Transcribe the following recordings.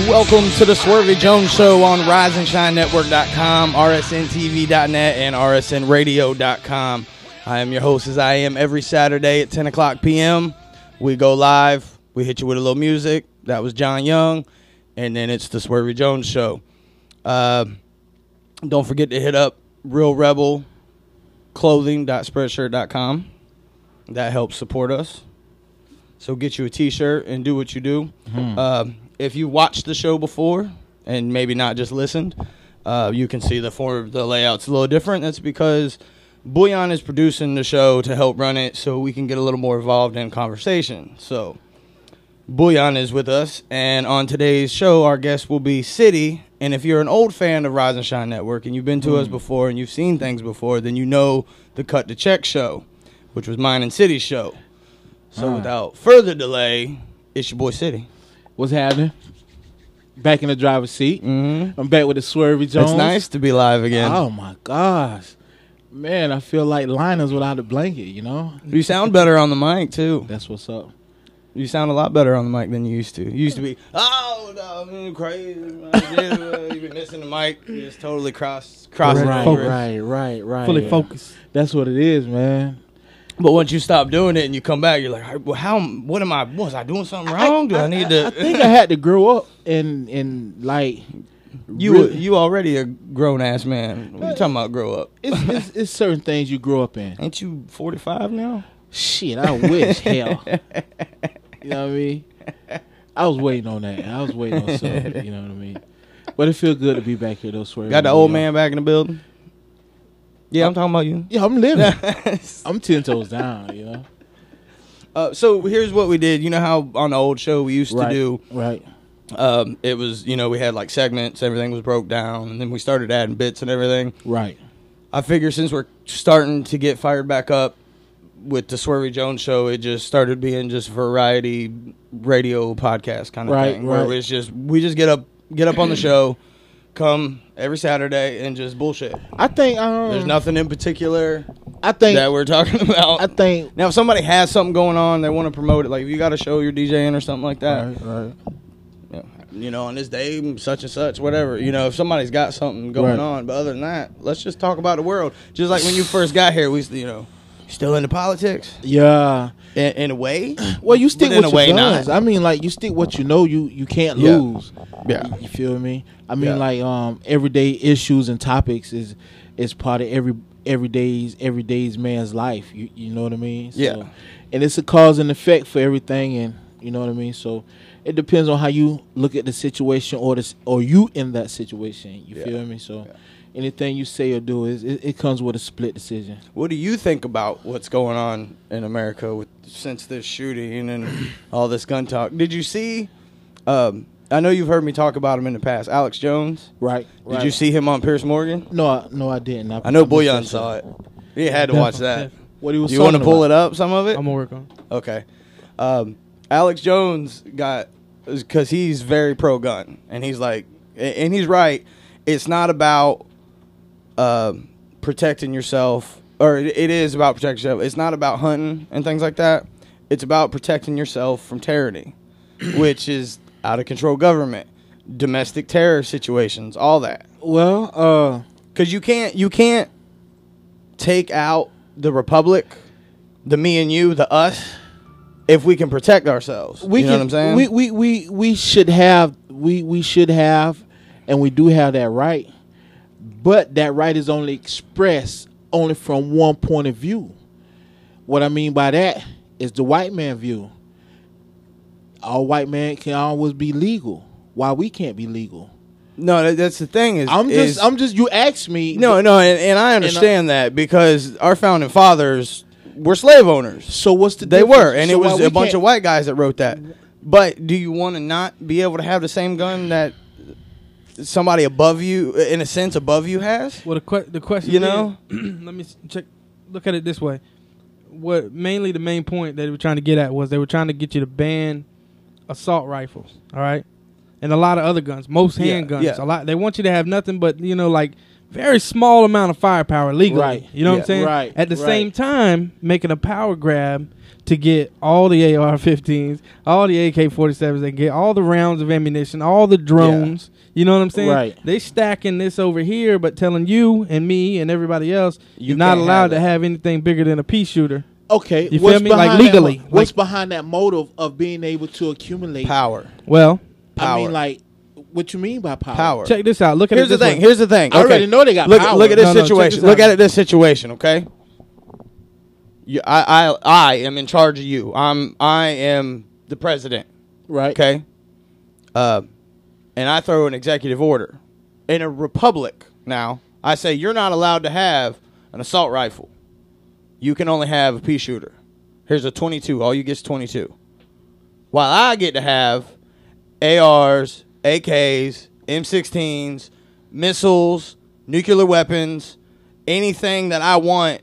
Welcome to the Swervey Jones Show on RiseandShineNetwork.com, RSNTV.net, and RSNRadio.com. I am your host, as I am every Saturday at 10 o'clock p.m. We go live. We hit you with a little music. That was John Young. And then it's the Swervey Jones Show. Don't forget to hit up Real Rebel Clothing.spreadshirt.com. That helps support us. So get you a t-shirt and do what you do. If you watched the show before and maybe not just listened, you can see the layout's a little different. That's because Booyon is producing the show to help run it so we can get a little more involved in conversation. So Booyon is with us, and on today's show, our guest will be City. And if you're an old fan of Rise and Shine Network and you've been to us before and you've seen things before, then you know the Cut to Check show, which was mine and City's show. So without further delay, it's your boy City. What's happening? Back in the driver's seat. I'm back with the Swervey Jones. It's nice to be live again. Oh, my gosh. Man, I feel like Linus without a blanket, you know? You sound better on the mic, too. That's what's up. You sound a lot better on the mic than you used to. You used to be, I'm crazy. You've been missing the mic. You just totally crossed Right. Fully focused. That's what it is, man. But once you stop doing it and you come back, you're like, well, was I doing something wrong? I think I had to grow up and like... You already a grown-ass man. What are you talking about grow up? It's certain things you grow up in. Ain't you 45 now? Shit, I wish, hell. You know what I mean? I was waiting on that. I was waiting on something, you know what I mean? But it feels good to be back here, though, Swervey. Got the old man back in the building? Yeah, I'm talking about you. Yeah, I'm living. I'm 10 toes down, you know? So here's what we did. You know how on the old show we used to do? Right. It was, we had like segments, everything was broke down, and then we started adding bits and everything. Right. I figure since we're starting to get fired back up with the Swervey Jones Show, it just started being just variety radio podcast kind of thing. Where it's just, we just get up on the show, come every Saturday and just bullshit. I think there's nothing in particular that we're talking about. I think now if somebody has something going on, they want to promote it. Like if you got a show you're DJing or something like that. Right. On this day, such and such, whatever. If somebody's got something going on. But other than that, let's just talk about the world. Just like when you first got here, we still into politics. Yeah. In a way. Well, you stick with your guns. Not. I mean, like, you stick what you know you can't lose. Yeah. You feel me? I mean, like, everyday issues and topics is part of everyday's man's life. You know what I mean? So, yeah. And it's a cause and effect for everything, and you know what I mean? So it depends on how you look at the situation or you in that situation. You feel me? So anything you say or do it comes with a split decision. What do you think about what's going on in America since this shooting and all this gun talk? Did you see? I know you've heard me talk about him in the past. Alex Jones. Right. Did you see him on Pierce Morgan? No, I didn't. I know Booyon saw it. He had to watch that. What he was. You want to pull it up? Some of it. I'm gonna work on. Okay. Alex Jones because he's very pro-gun, and he's like, and he's right. It's not about protecting yourself, or it is about protecting yourself. It's not about hunting and things like that. It's about protecting yourself from tyranny, which is out of control government, domestic terror situations, all that. Well, because you can't take out the republic, the me and you, the us, if we can protect ourselves. You know what I'm saying? We should have, and we do have that right. But that right is only expressed only from one point of view. What I mean by that is the white man view. All white men can always be legal. Why we can't be legal? No, that's the thing. I'm just. You asked me. No, and I understand that because our founding fathers were slave owners. So what's the difference? They were, and so it was a bunch of white guys that wrote that. But do you want to not be able to have the same gun that somebody above you, in a sense, above you has? Well, the question, let me look at it this way. The main point that they were trying to get at was they were trying to get you to ban assault rifles, all right, and a lot of other guns, most handguns, a lot. They want you to have nothing but like very small amount of firepower legally. Right. You know what Yeah. I'm saying? Right. At the Right. same time, making a power grab to get all the AR-15s, all the AK-47s, they get all the rounds of ammunition, all the drones. You know what I'm saying? Right. They stacking this over here, but telling you and me and everybody else you're You not can't allowed have to it. have anything bigger than a pea shooter. Okay, You feel me? Like, behind legally. That, what's Like- behind that motive of being able to accumulate Power. Well, I mean, Power. like, what you mean by power? Power. check this out. Look at Here's it the this thing. way. Here's the thing. I Okay. already know they got Look, power. look at this No, no, check situation. this Look out. at this situation. Okay. I am in charge of you. I am the president. Right. Okay. And I throw an executive order in a republic. Now I say you're not allowed to have an assault rifle. You can only have a pea shooter. Here's a 22. All you get is 22. While I get to have ARs, AKs, M16s, missiles, nuclear weapons, anything that I want,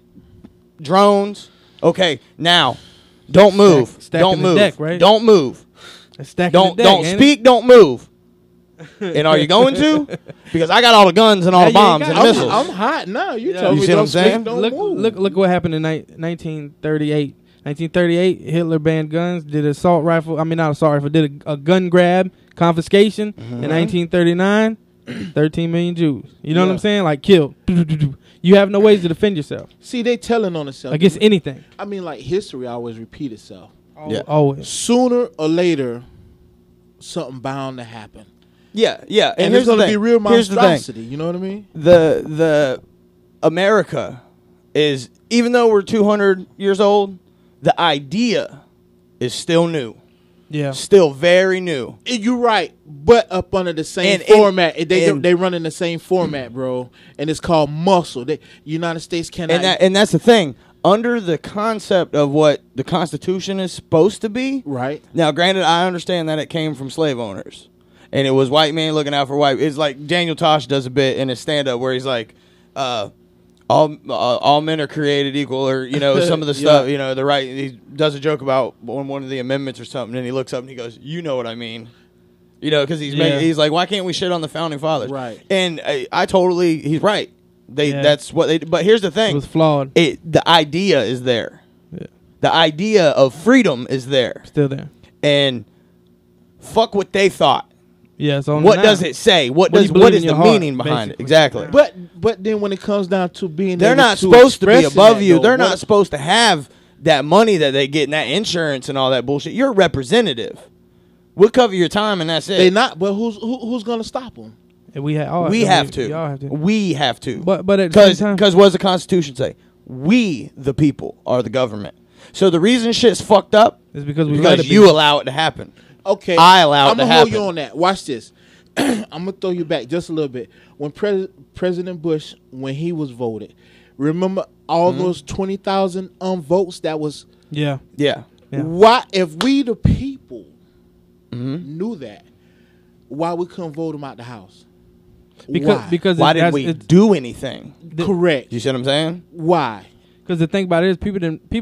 drones. Okay, now, don't move. Stacking Don't the move. deck, right? Don't move. It's stacking Don't the deck, don't ain't speak. Don't move. And are you going to? Because I got all the guns and all the Yeah, you bombs ain't and got- missiles. I'm hot now. You Yeah. told You me see what don't I'm saying? speak, don't Look, move. look what happened in 1938. 1938, Hitler banned guns, did assault rifle. I mean, not assault rifle, did a gun grab, confiscation. Mm-hmm. In 1939, 13 million Jews. You know what Yeah. I'm saying? Like, killed. You have no ways to defend yourself See, they telling on themselves. against anything. I mean, like, history always repeat itself. Yeah. Always. Sooner or later, something bound to happen. Yeah, yeah. And here's it's going the to be thing. real Here's the thing. monstrosity. You know what I mean? The America is, even though we're 200 years old, the idea is still new. Yeah. Still very new. You're right, but up under the same And- format. They and- they run in the same format, bro, and it's called muscle. United States cannot. And that's the thing. Under the concept of what the Constitution is supposed to be. right. Now, granted, I understand that it came from slave owners, and it was white men looking out for white. It's like Daniel Tosh does a bit in his stand-up where he's like, all men are created equal, or some of the stuff. The right. He does a joke about one of the amendments or something, and he looks up and he goes, "You know what I mean." Because he's like, why can't we shit on the founding fathers? Right. And he's right. Yeah. That's what they. But here's the thing. It was flawed. The idea is there. Yeah. The idea of freedom is there. Still there. And fuck what they thought. Yeah. It's on What now. does it say? What What do does you believe what in is the your heart, meaning behind it? basically. Exactly. But then when it comes down to being, They're able not to supposed to be express above that, you. though, They're what- not supposed to have that money that they get and that insurance and all that bullshit. You're a representative. We'll cover your time and that's it. They not. But who's going to stop them? And we have we have to. Y'all have to. We have to. But at the same time, Because what does the Constitution say? We, the people, are the government. So the reason shit's fucked up it's because we is let because it be. you allow it to happen. Okay, I allow it I'm to gonna hold you happen. on that. Watch this. I'm gonna throw you back just a little bit. When President Bush, when he was voted, remember all Mm-hmm. those 20,000 votes that was. Yeah. Yeah. Yeah. Why, if we the people Mm-hmm. knew that, why we couldn't vote him out the house? Because Why it- didn't we do anything? Correct. You see what I'm saying? Why? Because the thing about it is, people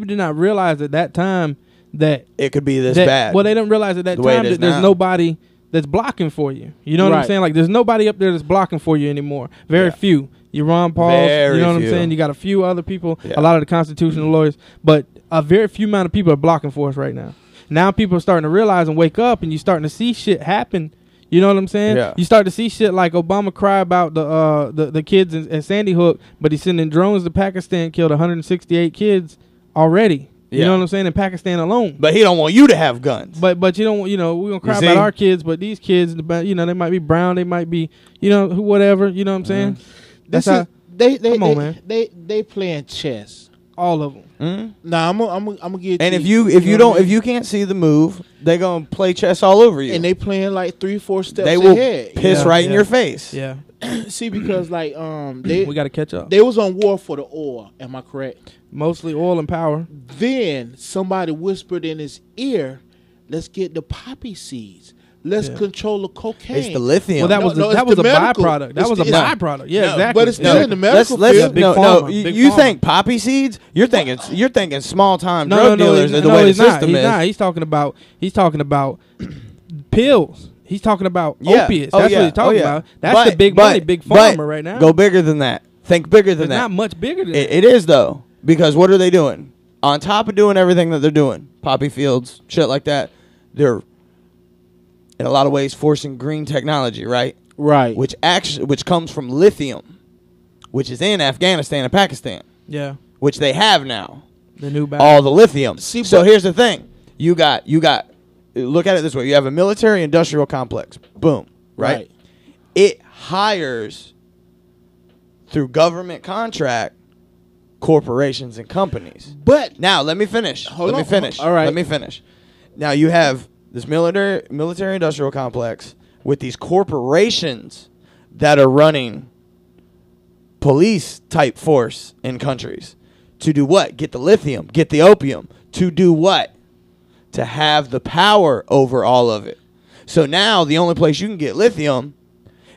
did not realize at that time that It could be this that, bad. Well, they didn't realize at that The way it time is that there's now. nobody that's blocking for you. You know what I'm Right. saying? Like there's nobody up there that's blocking for you anymore. Very Yeah. few. You Ron Paul. Very You know what few. I'm saying? You got a few other people. Yeah. A lot of the constitutional lawyers, but a very few amount of people are blocking for us right now. Now people are starting to realize and wake up, and you're starting to see shit happen. You know what I'm saying? Yeah. You start to see shit like Obama cry about the kids in Sandy Hook, but he's sending drones to Pakistan, killed 168 kids already. You Yeah. know what I'm saying? In Pakistan alone. But he don't want you to have guns. But you don't, we're gonna cry see? about our kids, but these kids, they might be brown, they might be, whatever. You know what I'm saying? That's This is how they Come on, man. they playing chess. all of them. Mhm. Nah, I'm gonna get. And you, if you know what I don't mean? if you can't see the move, they gonna play chess all over you. and they playing like 3-4 steps They will ahead. piss Yeah, right in yeah. your face. Yeah, See, because like we got to catch up. they was on war for the oil. Am I correct? Mostly oil and power. Then somebody whispered in his ear, "Let's get the poppy seeds. Let's Yeah. control the cocaine." It's the lithium. Well, that No, was no, that it's was the a medical. byproduct. That It's was a the- byproduct. Yeah, No, exactly. but it's still Yeah. in the medical field. Yeah, big no, pharma, you big you pharma. think poppy seeds? You're thinking small time No, drug no, dealers no, is the way the he's not. system He's is. not. He's talking about pills. He's talking about Yeah. opiates. Oh, That's yeah. what he's talking Oh, yeah. about. That's the big money, big pharma right now. Go bigger than that. Think bigger than It's that. not much bigger than that. It is, though, because what are they doing? On top of doing everything that they're doing, poppy fields, shit like that, they're, in a lot of ways, forcing green technology, right? Right. Which comes from lithium, which is in Afghanistan and Pakistan, Yeah. which they have now. The new battle. All the lithium. See, So but- here's the thing. You got, look at it this way. You have a military industrial complex. Boom. Right? It hires, through government contract, corporations and companies. But Now, let me finish. Hold Let me on. finish. All right. Let me finish. Now, you have this military industrial complex with these corporations that are running police type force in countries to do what? Get the lithium, get the opium. To do what? To have the power over all of it. So now the only place you can get lithium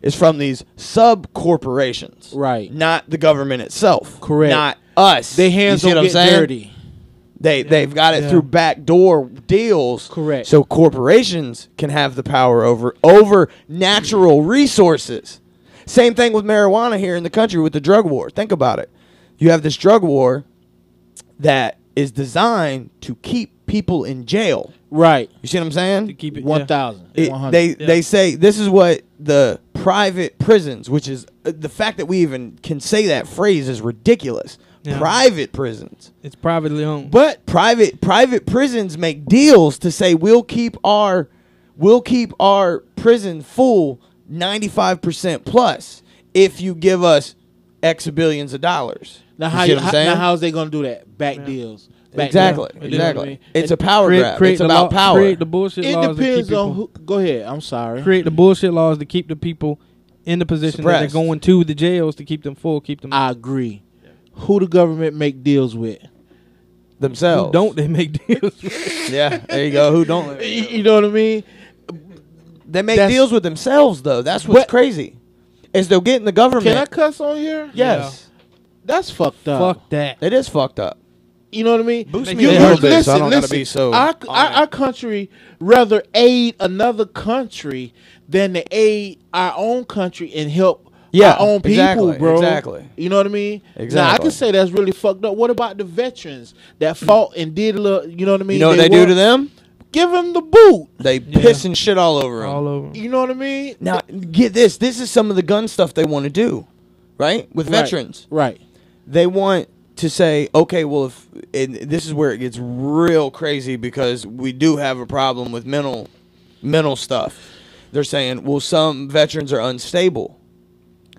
is from these sub corporations. Right. Not the government itself. Correct. Not us. their hands You see don't what I'm get saying? dirty. They've got it Yeah. through backdoor deals. Correct. So corporations can have the power over natural resources. Same thing with marijuana here in the country with the drug war. Think about it. You have this drug war that is designed to keep people in jail. Right. You see what I'm saying? To keep it 1,000. It- 100. they say this is what the private prisons, which is the fact that we even can say that phrase is ridiculous. Yeah. Private prisons. It's privately owned. But Private prisons make deals to say we'll keep our prison full 95% plus if you give us X billions of dollars. now You how see you, what I'm saying? now how's they gonna do that? Back deals. Back Exactly. deals. You know what I Exactly. mean? It's a power grab. It's the about law- power. Create the bullshit It laws to keep depends people. on who. Go ahead. I'm sorry. Create the bullshit laws to keep the people in the position that Suppressed. they're going to the jails to keep them full, keep them. I agree. Who the government make deals with? Themselves. Who don't they make deals? with? Yeah. There you go. Who don't? You know what I mean? They make That's- deals with themselves though. That's what's But- crazy. Is they'll get in the government. Can I cuss on here? Yes. That's fucked up. Fuck that. It is fucked up. You know what I mean? Boost me a You- little bit, so I listen, don't gotta listen. be so Our, on our it. country rather aid another country than to aid our own country and help Yeah, our own people, exactly, bro. exactly. You know what I mean? Now I Exactly. can say that's really fucked up. What about the veterans that fought and did a little? You know what I mean? You know what they do were- to them? Give them the boot. They piss and shit all over them. All over. You know what I mean? Now, get this. This is some of the gun stuff they want to do, right? With Right, veterans. right? They want to say, okay, well, if and this is where it gets real crazy because we do have a problem with mental stuff. They're saying, well, some veterans are unstable.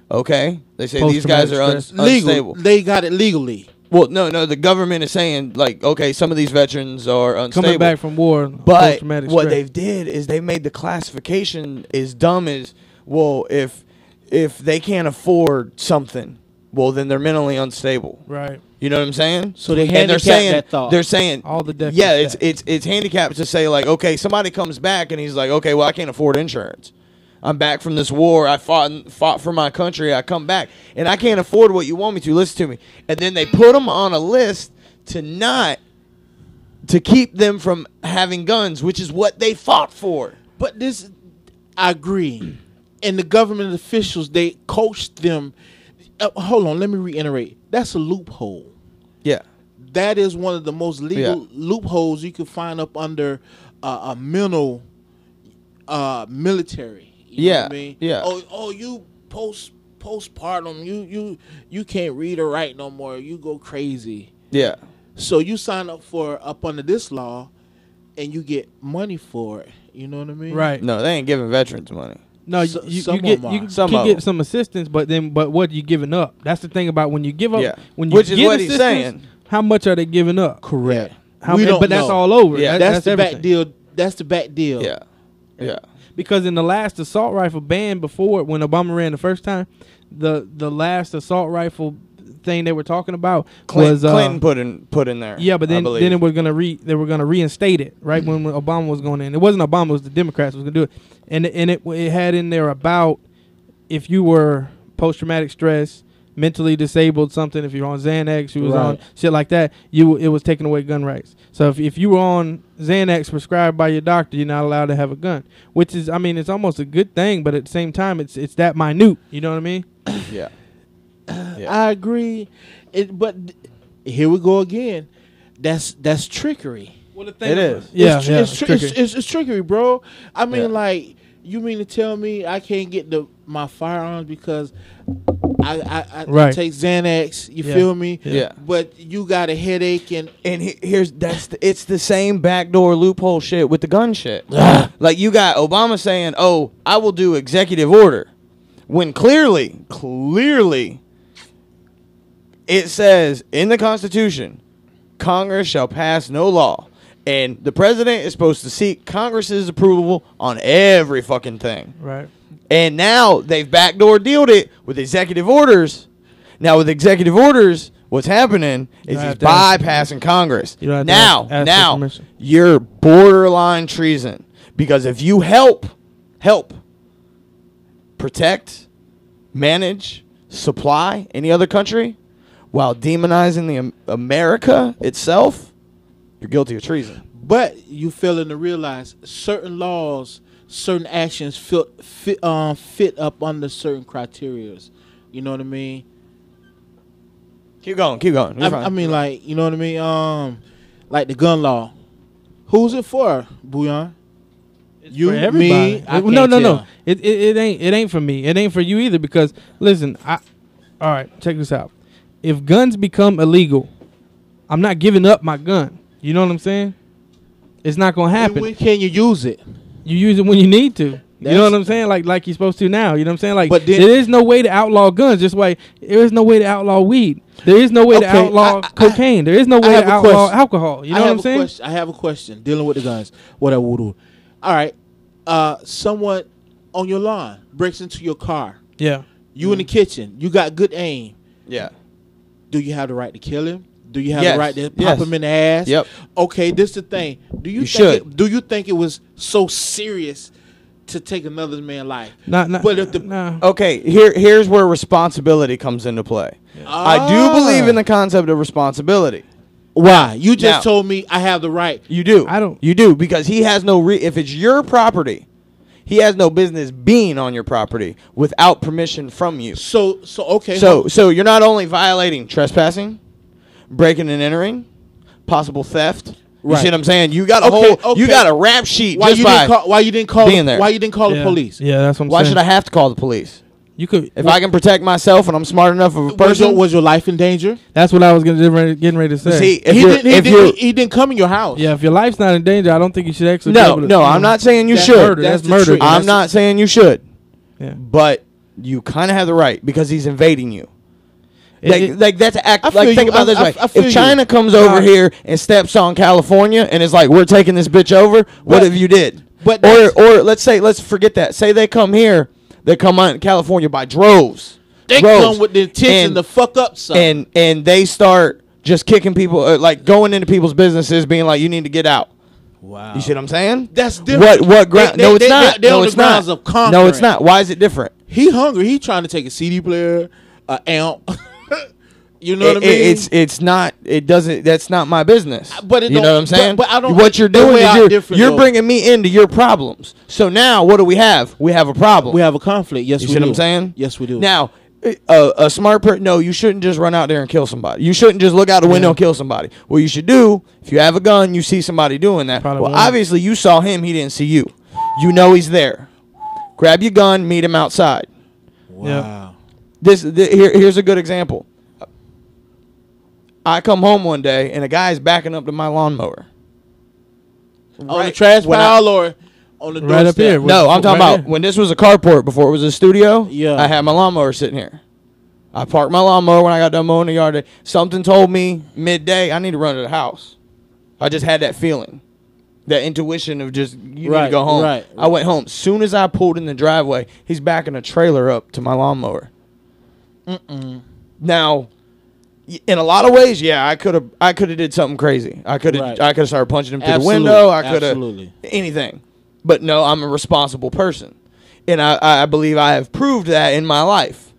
Okay? They say these guys are Post-traumatic stress. Legal. unstable. They got it legally. Well, no, the government is saying, like, okay, some of these veterans are unstable. Coming back from war, But post-traumatic what stress. they've did is they made the classification as dumb as, well, if they can't afford something, well, then they're mentally unstable. Right. You know what I'm saying? So they And they're handicap saying that thought. they're saying All the definitions. yeah, it's handicapped to say like, okay, somebody comes back and he's like, okay, well, I can't afford insurance. I'm back from this war. I fought for my country. I come back and I can't afford what you want me to. Listen to me. And then they put them on a list to keep them from having guns, which is what they fought for. But this, I agree. And the government officials, they coached them. Hold on, let me reiterate. That's a loophole. Yeah. That is one of the most legal Yeah. loopholes you can find up under a mental military. You know Yeah, what I mean? yeah. Oh, you postpartum. You can't read or write no more. You go crazy. Yeah. So you sign up under this law, and you get money for it. You know what I mean? Right. No, they ain't giving veterans money. No, So- you some get of 'em you are. Some can of get 'em. some assistance, but what are you giving up? That's the thing about when you give up. Yeah. When you Which is get what he's assistance, saying. How much are they giving up? Correct. How We many, don't but that's know. all over. Yeah. That's the everything. back deal. That's the back deal. Yeah. Yeah. Because in the last assault rifle ban before, when Obama ran the first time, the last assault rifle thing they were talking about was Clinton put in there. yeah, but I then believe. they were gonna reinstate it right when Obama was going in. It wasn't Obama; it was the Democrats was gonna do it, and it had in there about if you were post traumatic stress, mentally disabled, something, if you're on Xanax, you was Right. on shit like that, it was taking away gun rights. So if you were on Xanax prescribed by your doctor, you're not allowed to have a gun, which is, I mean, it's almost a good thing, but at the same time, it's that minute. You know what I mean? Yeah. I agree, but here we go again. That's trickery. Well, the It is. Yeah, it's trickery. it's trickery, bro. I mean, Yeah. like, you mean to tell me I can't get my firearms because I Right. take Xanax? You Yeah. feel me? Yeah. But you got a headache and It's the same backdoor loophole shit with the gun shit. Like you got Obama saying, "Oh, I will do executive order," when clearly it says in the Constitution, Congress shall pass no law. And the president is supposed to seek Congress's approval on every fucking thing. Right. And now they've backdoor dealed it with executive orders. Now with executive orders, what's happening is don't he's have to ask- bypassing Congress. You don't have to Now, ask for now permission. you're borderline treason, because if you help protect, manage, supply any other country while demonizing the America itself, you're guilty of treason. but you failing to realize certain laws, certain actions fit up under certain criteria. You know what I mean? Keep going. You're fine. I mean, like, you know what I mean? Like the gun law. Who's it for, Booyon? You, For everybody. me, I no. can't tell. It ain't for me. It ain't for you either, because listen, all right, check this out. If guns become illegal, I'm not giving up my gun. You know what I'm saying? It's not gonna happen. When can you use it? You use it when you need to. You That's- know what I'm saying? Like you're supposed to now. You know what I'm saying? Like, But then- there is no way to outlaw guns. Just like there is no way to outlaw weed. There is no way to Okay, outlaw cocaine. There is no I way have to a outlaw question. alcohol. You know what I'm saying? I have a question dealing with the guns. Whatever we'll do. All right. Someone on your lawn breaks into your car. Yeah. You in the kitchen. You got good aim. Yeah. Do you have the right to kill him? Do you have Yes. the right to pop Yes. him in the ass? Yep. Okay, this the thing. You should. Do you think it was so serious to take another man's life? Not. But if the nah. Okay, here's where responsibility comes into play. I do believe in the concept of responsibility. Why? You just Now- told me I have the right. You do. I don't- You do, because he has no if it's your property, he has no business being on your property without permission from you. So okay. So you're not only violating trespassing, breaking and entering, possible theft. You Right. see what I'm saying? You got a Okay, whole okay. you got a rap sheet why just you by didn't call? Why you didn't call? being there. Why you didn't call the Yeah. police? Yeah, that's what I'm why saying. should I have to call the police? You could. If I can protect myself and I'm smart enough of a Was person, your life in danger? That's what I was getting ready to say. see, if He you're, didn't. if you're He didn't come in your house. Yeah, if your life's not in danger, I don't think you should actually. be no, able to- no, I'm not saying you That's should. murder. That's That's the murder. trick. I'm not saying you should, Yeah. but you kind of have the right because he's invading you. It- Like that's act. I feel Like think you. about it this I- way: I feel if you. China comes over here and steps on California and is like, "We're taking this bitch over," what But- have you did? but or let's forget that. Say they come here, they come on California by droves. They Droves. come with the intention And- to fuck up something. and they start just kicking people, like going into people's businesses, being like, "You need to get out." Wow. You see what I'm saying? That's different. What ground? They- No, it's they- not. they're No, on the it's not. grounds of No, conquering. it's not. Why is it different? He hungry. He trying to take a CD player, an amp. You know what I mean? It's not. It doesn't. That's not my business. But it you don't- know what I'm saying. but I don't- What you're the doing way is I'm different, you're though. bringing me into your problems. So now what do we have? We have a problem. We have a conflict. Yes, You we see do. what I'm saying? Yes, we do. Now, a smart person. No, you shouldn't just run out there and kill somebody. You shouldn't just look out the window and kill somebody. What you should do, if you have a gun, you see somebody doing that. Probably well, won't. obviously you saw him. He didn't see you. You know he's there. Grab your gun. Meet him outside. wow. Here's a good example. I come home one day and a guy's backing up to my lawnmower. On the trash when pile or on the Right up doorstep? here. No, I'm talking Right about here. when this was a carport before it was a studio. Yeah. I had my lawnmower sitting here. I parked my lawnmower when I got done mowing the yard. Something told me midday I need to run to the house. I just had that feeling, that intuition of just you need to Right, go home. right. I went home. Soon as I pulled in the driveway, he's backing a trailer up to my lawnmower. Now, in a lot of ways, yeah, I could have did something crazy. I could have Right. started punching him through Absolutely, the window. I could have absolutely. anything. But no, I'm a responsible person, and I believe I have proved that in my life.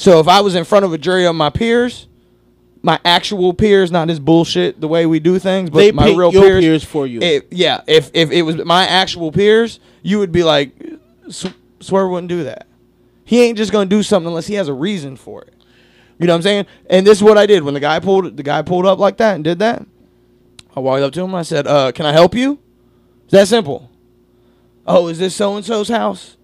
So if I was in front of a jury of my peers, my actual peers, not this bullshit the way we do things, but They my pick real your peers for you. If it was my actual peers, you would be like, Swerve wouldn't do that. He ain't just gonna do something unless he has a reason for it. You know what I'm saying? And this is what I did when the guy pulled up like that and did that. I walked up to him and I said, "Can I help you?" It's that simple. Oh, is this so and so's house?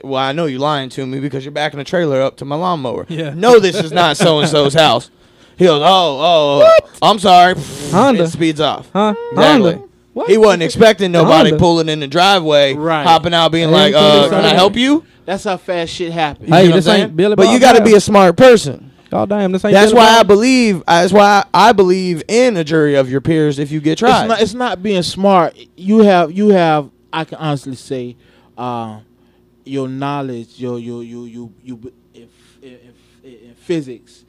Well, I know you're lying to me because you're backing a trailer up to my lawnmower. Yeah. No, this is not so and so's house. He goes, oh, I'm sorry. Honda. It speeds off. Huh? Exactly. Honda. What? He wasn't expecting nobody Honda. pulling in the driveway, Right. hopping out, being I like, didn't think "Can so. I help you?" That's how fast shit happens. Hey, You know this what I'm ain't saying? Billy But Bob you got to Brown. be a smart person. God damn, this ain't. That's Billy why I Bob. believe. That's why I believe in a jury of your peers if you get tried. It's not being smart. You have. I can honestly say, your knowledge, in physics.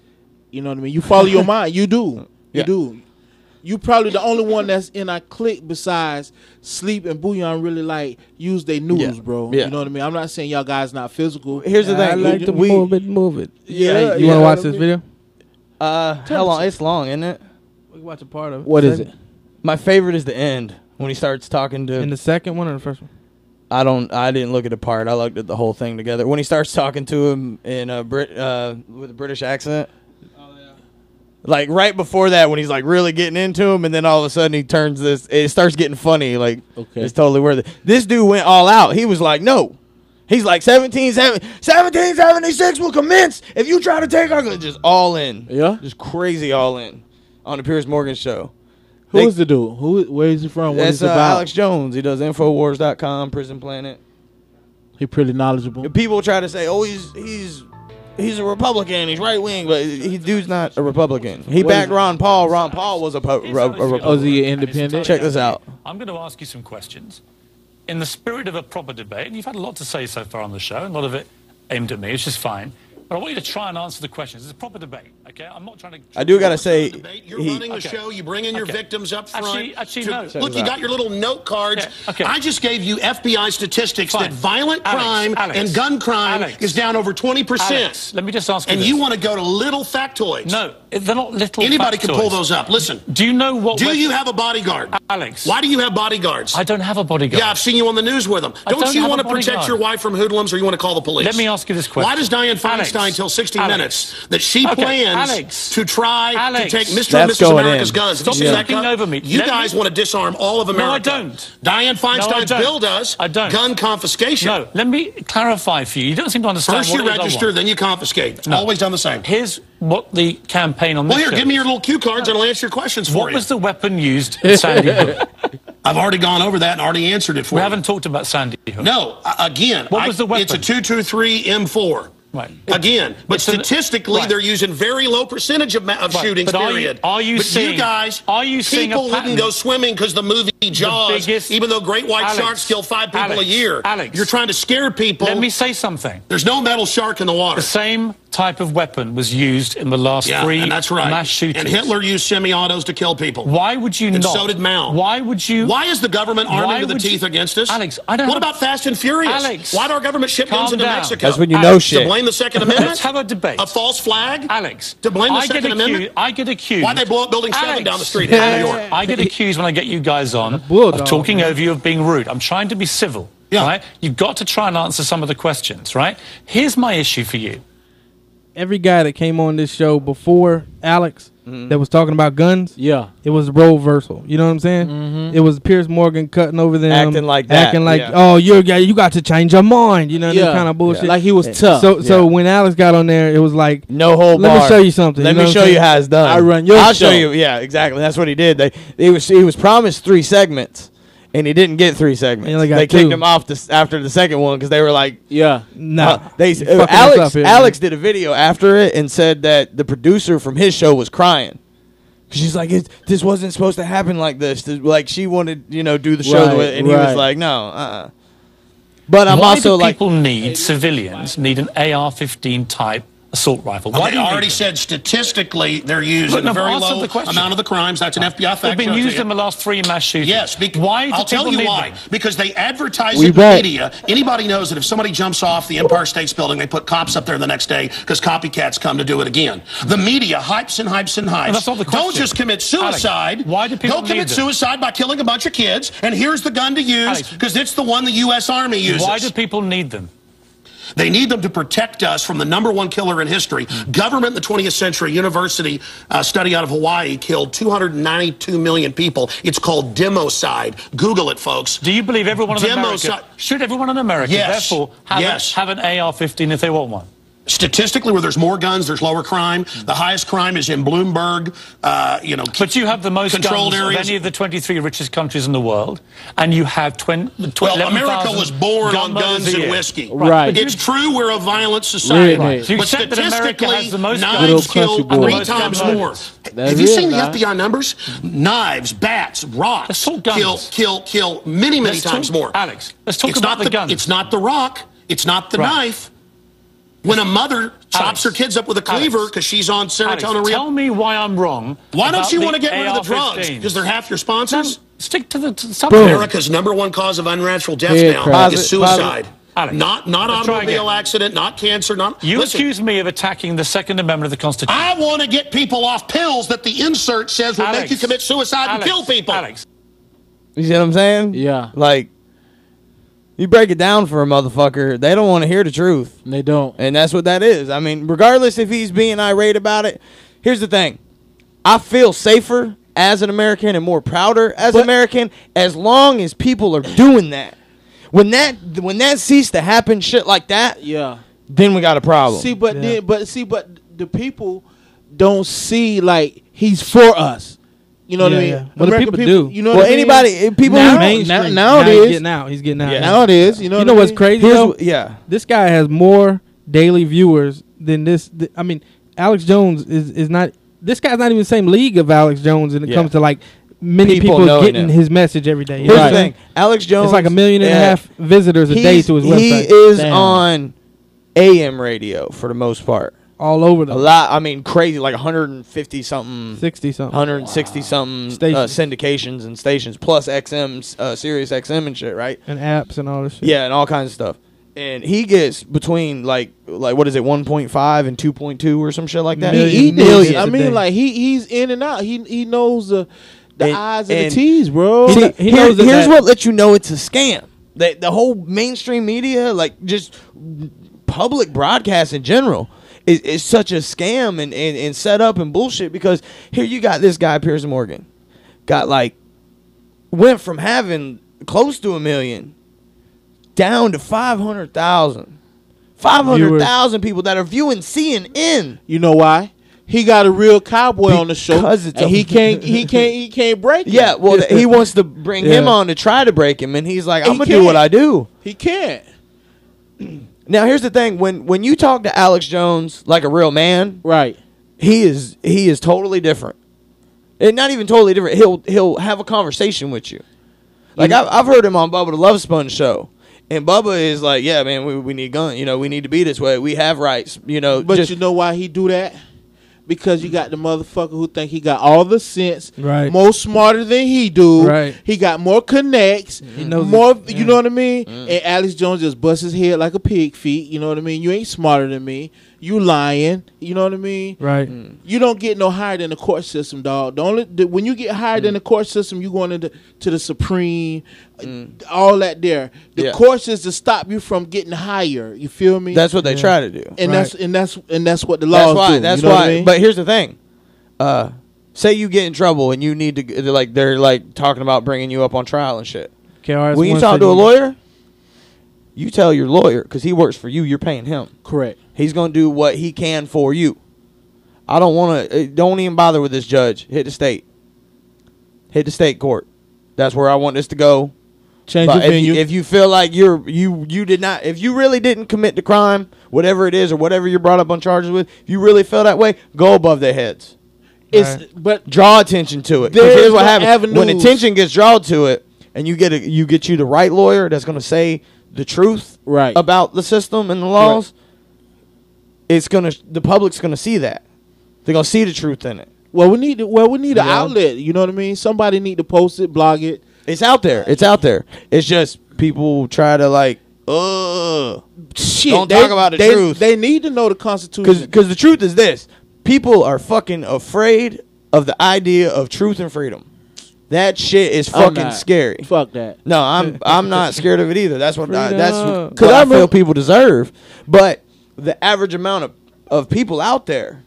You know what I mean. You follow your mind. You do. Yeah. You do. You probably the only one that's in our clique besides Sleep and Booyon really like use their noodles, Yeah. bro. Yeah. You know what I mean. I'm not saying y'all guys not physical. Here's the I thing. like to we, move it. Yeah, Hey, you yeah. want to watch this video? how long? It's long, isn't it? We can watch a part of it. What is it? My favorite is the end when he starts talking to. In the second one or the first one? I didn't look at the part. I looked at the whole thing together. When he starts talking to him in a with a British accent. Like right before that, when he's like really getting into him, and then all of a sudden he turns this. It starts getting funny. Like it's totally worth it. This dude went all out. He was like, no. He's like 1776 will commence if you try to take our just all in. Yeah? Just crazy all in on the Piers Morgan show. Who is the dude? Where is he from? What That's is it about? Alex Jones. He does Infowars.com, Prison Planet. He pretty knowledgeable. People try to say, oh, he's a Republican. He's right wing, but dude's not a Republican. He backed Ron Paul. Ron Paul was a Republican. Oh, is he an independent? Check this out. I'm going to ask you some questions. In the spirit of a proper debate, and you've had a lot to say so far on the show, and a lot of it aimed at me, which is fine. But I want you to try and answer the questions. It's a proper debate, okay? I'm not trying to... I do got to say... You're running the show. You bring in your victims up front. Actually, no. Look, you got your little note cards. Okay. I just gave you FBI statistics that violent crime and gun crime is down over 20%. Alex, let me just ask you And this. you want to go to little factoids. No, they're not little Anybody can pull factoids. those up. Listen. Do you know what... Do you have a bodyguard? Alex. Why do you have bodyguards? I don't have a bodyguard. Yeah, I've seen you on the news with them. I don't you have want a to protect bodyguard. your wife from hoodlums, or you want to call the police? Let me ask you this question. Why does Dianne Feinstein Alex. tell 60 Alex. Minutes that she plans Alex. to try Alex. to take Mr. That's and Mrs. going America's in. guns? Stop Have you seen that talking cut? over me. You Let guys me- want to disarm all of America. No, I don't. Dianne Feinstein's No, I don't. bill does. I don't. Gun confiscation. No, let me clarify for you. You don't seem to understand First what you it is I register, want. then you confiscate. It's always done the same. Here's what the campaign on Well, this here, show give me your is. little cue cards and I'll answer your questions for What you. was the weapon used at Sandy Hook? I've already gone over that and already answered it for We you. haven't talked about Sandy Hook. No, again, What was the weapon? It's a 223 M4. Right. Again, but It's an- statistically, right. they're using very low percentage of shootings. But Period. are you but seeing- you guys? are you seeing a people pattern? wouldn't go swimming because the movie Jaws, biggest- even though great white Alex, sharks kill 5 people Alex, a year. Alex. You're trying to scare people. Let me say something. There's no metal shark in the water. The same type of weapon was used in the last Yeah, three and that's right. mass shootings. And Hitler used semi-autos to kill people. Why would you And not? so did Mao. Why would you? Why is the government arming Why to the would you- teeth against us? Alex, I don't What have- about Fast and Furious? Alex, Why do our government ship guns calm into down. Mexico? That's when you know Alex, shit. To blame the Second Amendment? Let's have a debate. A false flag? Alex, To blame the I get Second Amendment? I get accused. Why'd they blow up Building 7 Alex, down the street in New York? I get accused when I get you guys on bulldog. of talking over you, of being rude. I'm trying to be civil. Yeah. Right? You've got to try and answer some of the questions, right? Here's my issue for you. Every guy that came on this show before Alex that was talking about guns, Yeah. it was role reversal. You know what I'm saying? It was Piers Morgan cutting over them, Acting like that, acting like, yeah. oh, you got to change your mind. You know, this kind of bullshit. Like he was tough. So when Alex got on there, it was like, No hold Let me bar. show you something, Let you know me what show I'm you saying? how it's done. I run your I'll show. show you. Yeah, exactly. That's what he did. He was promised 3 segments, and he didn't get 3 segments. He only got They kicked 2. him off after the second one because they were like, Yeah. nah. they you fucking us up here, Alex did a video after it and said that the producer from his show was crying. She's like, this wasn't supposed to happen like this. Like she wanted, do the show, Right, and he was right. like, no. But I'm Why also do like, people need, civilians need an AR-15 type assault rifle? Well, Why they do you already need them? said statistically they're used in a no, very answer low the question. amount of the crimes. That's an FBI fact. They've been check to used you. in the last 3 mass shootings. Yes, why do I'll tell people you need why. them? Because they advertise We it in the back. media. Anybody knows that if somebody jumps off the Empire State Building, they put cops up there the next day because copycats come to do it again. The media hypes and hypes and hypes. No, that's not the question. Don't just commit suicide. Alex, why do people Go commit need them? suicide by killing a bunch of kids, and here's the gun to use Alex, because it's the one the U.S. Army uses. Why do people need them? They need them to protect us from the #1 killer in history. Government in the 20th century, university study out of Hawaii killed 292 million people. It's called democide. Google it, folks. Do you believe everyone in America Democide. should everyone in America Yes. therefore have, Yes. have an AR-15 if they want one? Statistically, where there's more guns, there's lower crime. The highest crime is in Bloomberg, But you have the most controlled guns areas. of any of the 23 richest countries in the world, and you have Well, America was born on guns and whiskey. Right. It's true we're a violent society. Right. So you But accept that America statistically, has the most knives guns. kill Good old country 3 boys. times Most more. guns. That's Have you it, seen the nah. FBI numbers? Knives, bats, rocks Let's talk guns. kill many Let's times talk- more. Alex, let's talk It's about not the guns. It's not the rock. It's not the Right. knife. When a mother chops Alex, her kids up with a cleaver Alex, because she's on serotonin. Alex, tell me why I'm wrong. Why don't about you the want to get rid of the drugs? AR-15s? Because they're half your sponsors? No, stick to the subject. America's #1 cause of unnatural death Yeah, now crap. is suicide. Alex, Not let's try automobile again. accident, not cancer, not... You Listen, accuse me of attacking the Second Amendment of the Constitution. I want to get people off pills that the insert says will make Alex, you commit suicide and Alex, kill people. Alex, You see what I'm saying? Yeah. Like, you break it down for a motherfucker, they don't want to hear the truth. They don't. And that's what that is. I mean, regardless if he's being irate about it, here's the thing. I feel safer as an American and more prouder as an American as long as people are doing that. When that ceased to happen, shit like that, Yeah. then we got a problem. See, but the people don't see like he's for us. You know what I Yeah, mean? yeah. Well, the American people do. You know well, what I mean? anybody, people Now- who mainstream. now it he's is. getting out. He's getting out. Yeah. Now it is. You know. You know what I what's mean? crazy here's though? yeah. This guy has more daily viewers than this. I mean, Alex Jones is not. This guy's not even the same league of Alex Jones when it Yeah. comes to like many People people knowing getting him. his message every day. You Here's know the what I'm thing. saying? Alex Jones, It's like 1.5 million visitors a day to his website. He is Damn. on AM radio for the most part. all over the A lot. I mean, crazy, like 150 something, 60 something. 160 something Stations. syndications and stations, plus XM, Sirius XM and shit, right? And apps and all this shit. Yeah, and all kinds of stuff. And he gets between like what is it, 1.5 and 2.2 or some shit like that. Million. Millions. Millions I a mean, day. like he's in and out. He knows the And- I's and and- the T's, bro. See, he knows that here's that- what lets you know it's a scam. The whole mainstream media, like just public broadcast in general, is such a scam and set up and bullshit. Because here you got this guy, Piers Morgan, went from having close to 1 million down to 500,000. 500,000 people that are viewing CNN. You know why? He got a real cowboy on the show, Because it's and a- he can't break it. Yeah, well, he wants to bring him Yeah. on to try to break him, and he's like, I'm He going to do what can't. I do. He can't. Now, here's the thing. When you talk to Alex Jones like a real man, Right. he is totally different. And not even totally different. He'll have a conversation with you. Like, I've heard him on Bubba the Love Sponge show. And Bubba is like, yeah, man, we need guns. You know, we need to be this way. We have rights. You know, But just, you know why he do that? Because you got the motherfucker who think he got all the sense, Right. more smarter than he do. Right. He got more connects. He knows more. it, You know what I mean? And Alex Jones just busts his head like a pig feet. You know what I mean? You ain't smarter than me. You lying. You know what I mean? Right. You don't get no higher than the court system, dog. When you get higher than the court system, you going to the Supreme, all that there. The Yeah. courts is to stop you from getting higher. You feel me? that's what they try to do. and Right. that's what the laws do. That's you know why. what I mean? But here's the thing. Say you get in trouble and you need to, they're like talking about bringing you up on trial and shit. KRS When you One talk said to a lawyer, you tell your lawyer, because he works for you, you're paying him. Correct. He's going to do what he can for you. I don't want to, don't even bother with this judge. Hit the state. Hit the state court. That's where I want this to go. Change But your venue. if you feel like you did not, if you really didn't commit the crime, whatever it is or whatever you're brought up on charges with, if you really feel that way, go above their heads. It's but Draw attention to it. 'Cause There's here's what no happens when avenues. attention gets drawn to it, and you get you the right lawyer that's going to say the truth Right. about the system and the laws. the public's gonna see that. They're gonna see the truth in it. Well, we need an outlet. You know what I mean? Somebody need to post it, blog it. It's out there. It's out there. It's just people try to like, shit. Don't talk about the truth. They need to know the Constitution. Because the truth is this: people are fucking afraid of the idea of truth and freedom. That shit is fucking scary. Fuck that. No, I'm not scared of it either. That's what Freedom. because I feel people deserve. But the average amount of people out there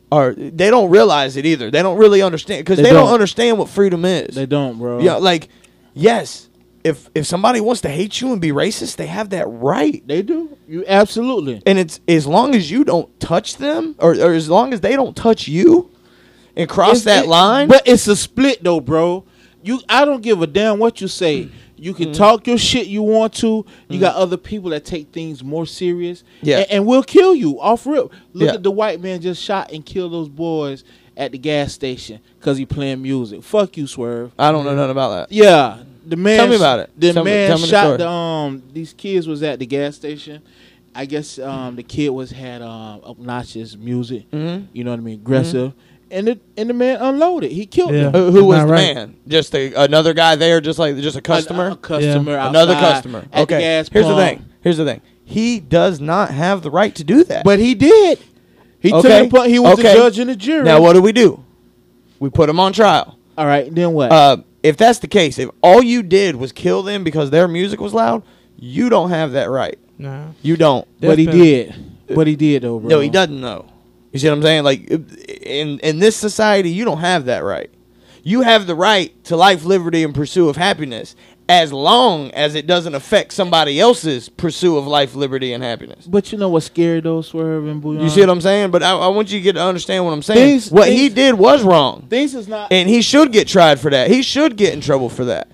they don't realize it either. They don't really understand because they don't understand what freedom is. They don't, bro. Yeah, like yes, if somebody wants to hate you and be racist, they have that right. They do. You absolutely. And it's as long as you don't touch them, or as long as they don't touch you and cross that line. But it's a split though, bro. I don't give a damn what you say. You can talk your shit you want to. You got other people that take things more serious. Yeah. And will kill you off rip. Look Yeah. at the white man just shot and killed those boys at the gas station because he playing music. Fuck you, Swerve. I don't know nothing about that. Yeah. The man. Tell me about it. The Tell me man the shot story. these kids was at the gas station. I guess the kid had obnoxious music. You know what I mean? Aggressive. And the man unloaded. He killed him. Who was Not the right. man? Just another guy there, just a customer? A customer. Yeah. Another outside customer. At Okay. the gas Here's the pump. thing. Here's the thing. He does not have the right to do that. But he did. He took Okay. the point. He was the Okay. judge and the jury. Now what do? We put him on trial. All right. Then what? If that's the case, if all you did was kill them because their music was loud, you don't have that right. Nah. You don't. But he did. But he did though, bro. No, he doesn't know. You see what I'm saying? Like in this society, you don't have that right. You have the right to life, liberty, and pursuit of happiness, as long as it doesn't affect somebody else's pursuit of life, liberty, and happiness. But you know what's scary though, Swerve and Booyon? You see what I'm saying? But I want you to get to understand what I'm saying. What he did was wrong, This is not. and he should get tried for that. He should get in trouble for that.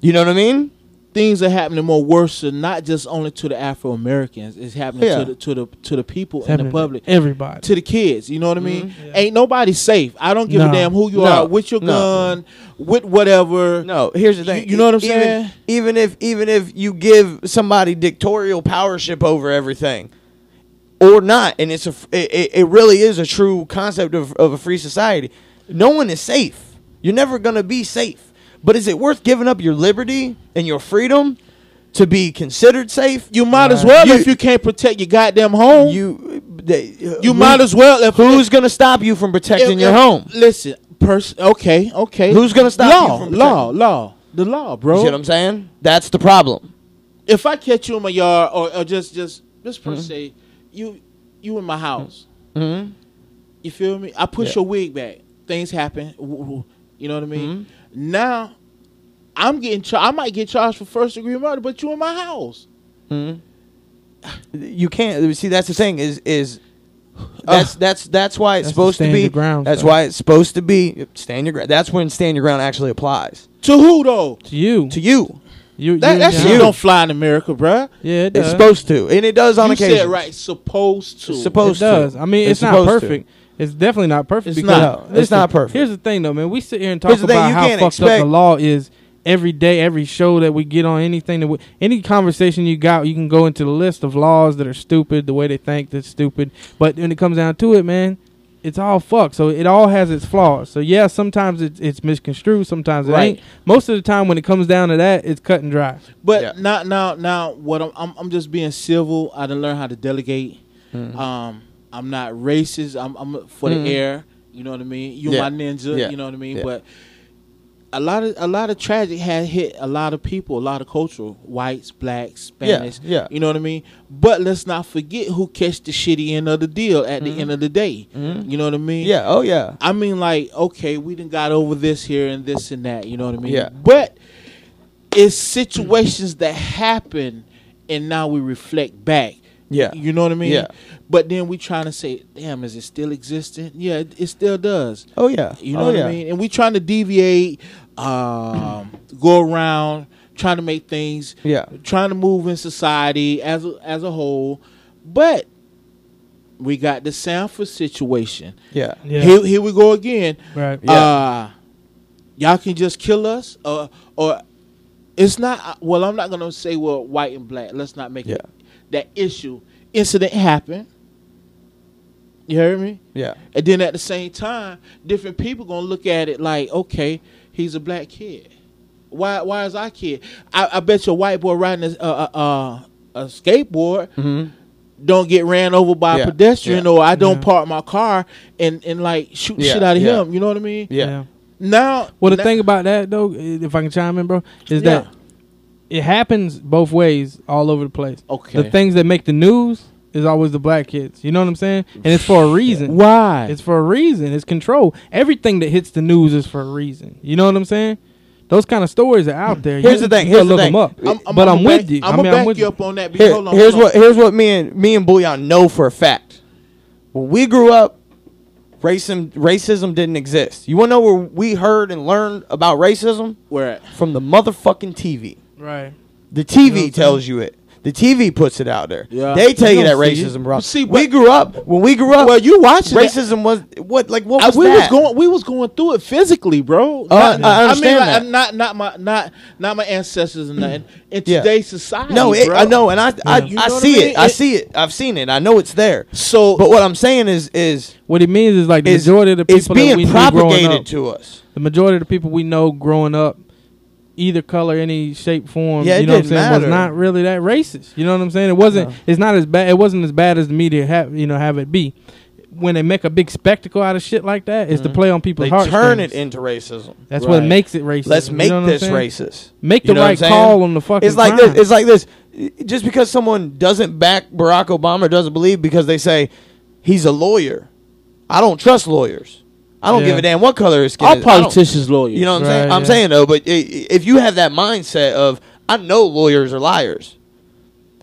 You know what I mean? Things are happening more worse, and not just only to the Afro Americans. It's happening Yeah. to the people It's in the happening public, to everybody. to the kids. You know what I mean? Yeah. Ain't nobody safe. I don't give a No. damn who you No. are, with your No. gun, with whatever. No, here's the thing. You know what I'm saying? Even if you give somebody dictatorial powership over everything, or not, and it really is a true concept of a free society. No one is safe. You're never gonna be safe. But is it worth giving up your liberty and your freedom to be considered safe? You might as well if you can't protect your goddamn home. You might as well. If Who's gonna stop you from protecting your home? Listen, okay. Who's gonna stop you from protecting? The law, bro. You see what I'm saying? That's the problem. If I catch you in my yard, or just per se, you in my house. Mm-hmm. You feel me? I push Yeah. your wig back. Things happen. You know what I mean? Now, I'm getting. I might get charged for first-degree murder, but you in my house. You can't see. That's the thing. That's why it's supposed to stand be. your ground That's stuff. why it's supposed to be stand your ground. That's when stand your ground actually applies To who though? To you. to you. That shit you. don't fly in America, bruh. Yeah, it does. It's supposed to, and it does on You occasion. said right. Supposed to. It's supposed It does. to. I mean, it's not supposed to. perfect. It's definitely not perfect. It's because, not. No, it's not perfect. Here's the thing, though, man. We sit here and talk Here's the thing, about you how can't fucked up expect- the law is every day, every show that we get on, anything that any conversation you got, you can go into the list of laws that are stupid, the way they think that's stupid. But when it comes down to it, man, it's all fucked. So it all has its flaws. So yeah, sometimes it's misconstrued, sometimes it Right. ain't. Most of the time, when it comes down to that, it's cut and dry. But Yeah. now, what I'm just being civil. I done learn how to delegate. I'm not racist. I'm for the air. You know what I mean? You Yeah. my ninja. Yeah. You know what I mean? Yeah. But a lot of tragic had hit a lot of people, a lot of cultural, whites, blacks, Spanish. Yeah. You know what I mean? But let's not forget who catch the shitty end of the deal at the end of the day. You know what I mean? Yeah. Oh yeah. I mean, like, okay, we done got over this here and this and that. You know what I mean? Yeah. But it's situations that happen, and now we reflect back. Yeah. You know what I mean? Yeah. But then we trying to say, damn, is it still existing? Yeah, it still does. Oh yeah. You know what I mean? And we trying to deviate, go around, trying to make things, trying to move in society as a whole. But we got the Sanford situation. Yeah. Yeah. Here we go again. Right. Yeah. Y'all can just kill us, or it's not. Well, I'm not gonna say white and black. Let's not make it that issue. Incident happened. You heard me? Yeah. And then at the same time, different people gonna look at it like, okay, he's a black kid. Why is our kid? I bet you a white boy riding a skateboard don't get ran over by a pedestrian, or I don't park my car and like shoot the shit out of him. You know what I mean? Yeah. Now, well, the thing about that though, if I can chime in, bro, is that it happens both ways all over the place. Okay. The things that make the news is always the black kids. You know what I'm saying? And it's for a reason. Why? It's for a reason. It's control. Everything that hits the news is for a reason. You know what I'm saying? Those kind of stories are out there. Here's the thing. Here's the look thing. them up. I'm with you. I'm gonna back you up on that. Here's what me and Booyon know for a fact. When we grew up, racism didn't exist. You want to know where we heard and learned about racism? Where at? From the motherfucking TV. Right. The TV tells you it. The TV puts it out there. Yeah. They tell you that don't see racism, it. bro. See, when we grew up, well, you watching racism was what? Like what was we that? we was going through it physically, bro. I understand like, that. not my ancestors and nothing. In today's society, No, bro. I know, and I You know I what see I mean? it. I see it. I've seen it. I know it's there. So, but what I'm saying is what it means is like the majority of the it's people that we being knew growing propagated up, to us. the majority of the people we know growing up, either color, any shape, form, Yeah, it you know what I'm didn't saying, was matter. not really that racist. You know what I'm saying? It wasn't. It's not as bad. It wasn't as bad as the media have it be. When they make a big spectacle out of shit like that, it's to play on people's They heartstrings. turn it into racism. That's what makes it racist. Let's make you know what I'm this saying? racist. Make You the know what I'm right saying? call on the fucking It's like crime. this. It's like this. Just because someone doesn't back Barack Obama or doesn't believe because they say he's a lawyer, I don't trust lawyers. I don't give a damn what color his skin all is. politicians lawyers. You know what I'm Right, saying? I'm yeah. saying though, but if you have that mindset of I know lawyers are liars,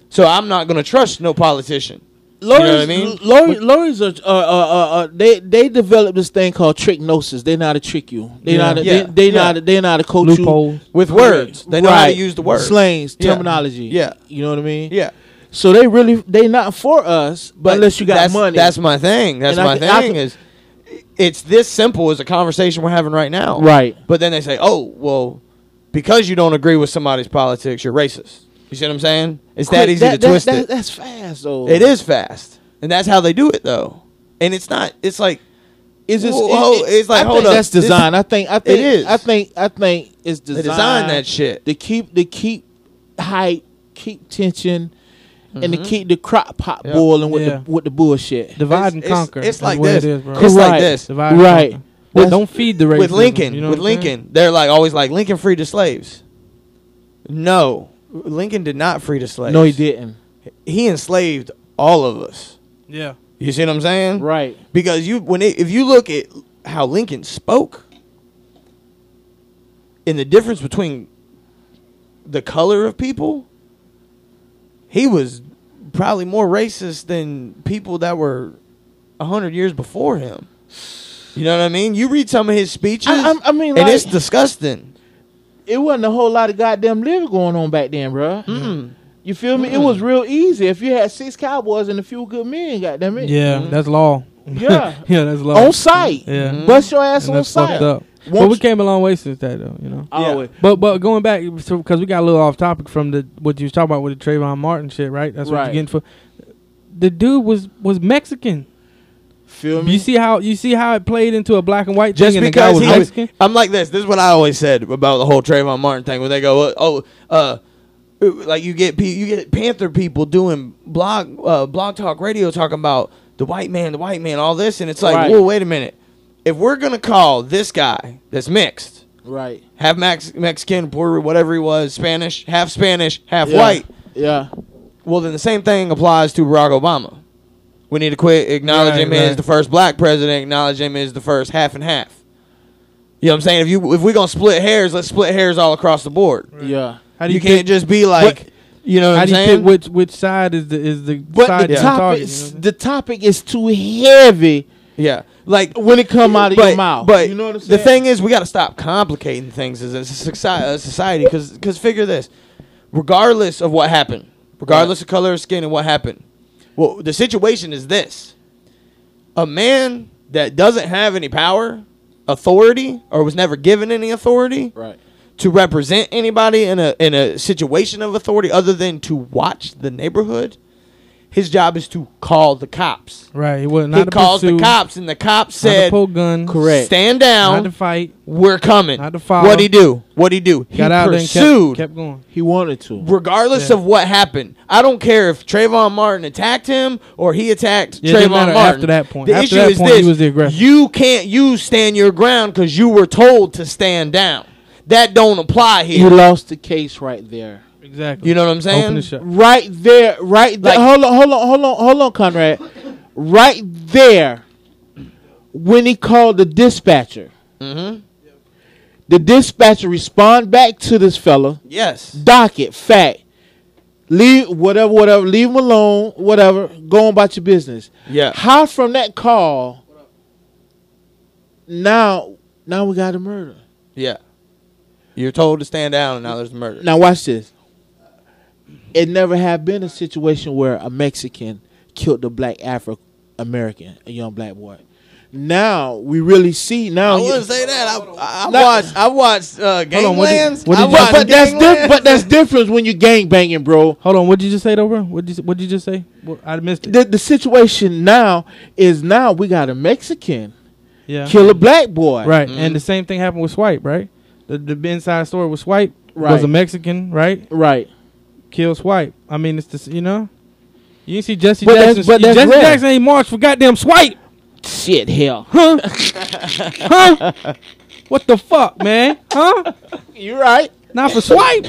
so I'm not going to trust no politician. Lawyers, you know what I mean? Lawyers are they developed this thing called tricknosis. They know how to trick you. They know how to, they know how to coach Loopholes. you With words. They know how to use the words. slangs, Yeah. terminology. Yeah. You know what I mean? Yeah. So they not for us, but unless you got money. That's my thing. That's And my I thing can- is it's this simple as a conversation we're having right now. Right. But then they say, oh, well, because you don't agree with somebody's politics, you're racist. You see what I'm saying? It's that easy to twist it. That's fast though. It is fast. And that's how they do it, though. And it's not, it's like, It's just it's like, I hold think up. that's design. I think it is. I think it's They designed. design that shit. to keep hype, keep tension, and to keep the crock pot Yep. boiling with Yeah. the bullshit. Divide and conquer. It's is like what this. It is, bro. It's like Right. this. Divide and Right. conquer. That's- Don't feed the racism. With Lincoln, you know with what I'm saying? Lincoln, they're like always like Lincoln freed the slaves. No, Lincoln did not free the slaves. No, he didn't. He enslaved all of us. Yeah. You see what I'm saying? Right. Because if you look at how Lincoln spoke, and the difference between the color of people, he was probably more racist than people that were 100 years before him. You know what I mean? You read some of his speeches, I mean, and like- it's disgusting. It wasn't a whole lot of goddamn living going on back then, bro. You feel me? It was real easy. If you had 6 cowboys and a few good men, goddamn it. Yeah, that's law. Yeah. Yeah, that's law. On site. Yeah. Bust your ass And on that's site. fucked up. But Once- we came a long way since that, though. You know. Always. But going back, because we got a little off topic from what you was talking about with the Trayvon Martin shit, right? That's what Right. you're getting for. The dude was Mexican. Feel me? You see how it played into a black and white Just thing, and the guy because was he Mexican. I'm like this. This is what I always said about the whole Trayvon Martin thing. When they go, like you get Panther people doing blog talk radio talking about the white man, all this, and it's like, Right. whoa, wait a minute. If we're gonna call this guy that's mixed, Right. half Mexican, Puerto, whatever he was, Spanish, half Yeah. white, Yeah. well then the same thing applies to Barack Obama. We need to quit acknowledging him as right. the first black president, acknowledge him as the first half and half. You know what I'm saying? If we're gonna split hairs, let's split hairs all across the board. Yeah. How do You you can't pick, just be like, you know what how I'm do you saying? pick which side is the But side the to topic, target? You know what I'm saying? the topic is too heavy Yeah, like when it come out of your mouth. But you know what I'm the saying? thing is, we got to stop complicating things as a society, because figure this: regardless of what happened, regardless of color of skin and what happened, well, the situation is this: a man that doesn't have any power, authority, or was never given any authority, Right. to represent anybody in a situation of authority other than to watch the neighborhood, His job is to call the cops. Right. He was He not to calls the pursue, cops, and the cops not to said, pull guns. Correct. stand Not down. to fight. We're coming. Not to follow. What'd he do? He Got out there and pursued. kept going. He wanted to. Regardless Yeah. of what happened. I don't care if Trayvon Martin attacked him or he attacked Yeah, it didn't Trayvon matter Martin. after that point. The After issue that is point, this. he was the aggressor. You can't use stand your ground because you were told to stand down. That don't apply He here. lost the case right there. Exactly. You know what I'm saying? Open the shut. Right there, right there. Like- Hold on, Conrad. Right there, when he called the dispatcher, Mm-hmm. the dispatcher respond back to this fella. Yes. Docket, fact. Leave whatever. Leave him alone. Whatever. Go on about your business. Yeah. How from that call? Now we got a murder. Yeah. You're told to stand down, and now there's murder. Now watch this. It never had been a situation where a Mexican killed a black Afro-American, a young black boy. Now we really see. Now I wouldn't say that. I watched Ganglands. What did you- but that's different when you gang banging, bro. Hold on. What did you just say, though, bro? What did you just say? Well, I missed it. The situation now is we got a Mexican Yeah. kill a black boy. Right. And the same thing happened with Swipe, right? The inside story with Swipe was Right. a Mexican, right? Right. Kill Swipe. I mean, it's this, you know? You didn't see Jesse But that's- Jackson. but that's Jesse rare. Jackson ain't marched for goddamn Swipe. Shit, hell. Huh? Huh? What the fuck, man? Huh? You're right. Not for Swipe.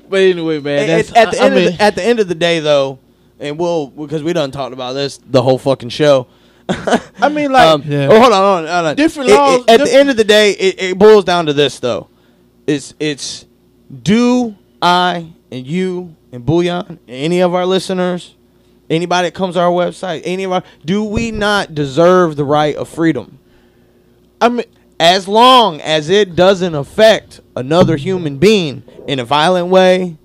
But anyway, man, that's At the end of the day, though, and because we done talked about this the whole fucking show. I mean, like, Yeah. Oh, hold on. Different laws- At the end of the day, it boils down to this, though. It's do I and you and Booyon and any of our listeners, anybody that comes to our website, do we not deserve the right of freedom? I mean, As long as it doesn't affect another human being in a violent way,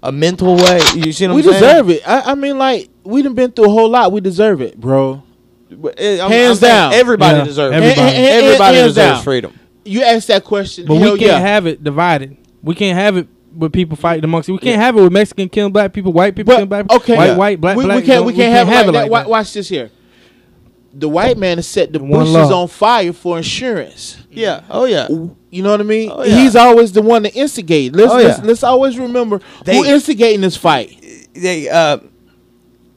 a mental way. You see what we I'm saying? deserve it. I mean, like, we done been through a whole lot. We deserve it, bro. I'm Hands saying down. Everybody Yeah, deserves everybody. Everybody Hands deserves down. freedom. You asked that question, But hell we can't yeah. have it divided. We can't have it with people fighting amongst it. We can't have it with Mexican killing black people, white people killing black But people, okay, white, black, we black. can't have it like that. that. Watch this here. The white man has set the One bushes law. on fire for insurance. Yeah. Oh yeah. You know what I mean? Oh, yeah. He's always the one to instigate. yeah. Let's always remember who They- instigating this fight. They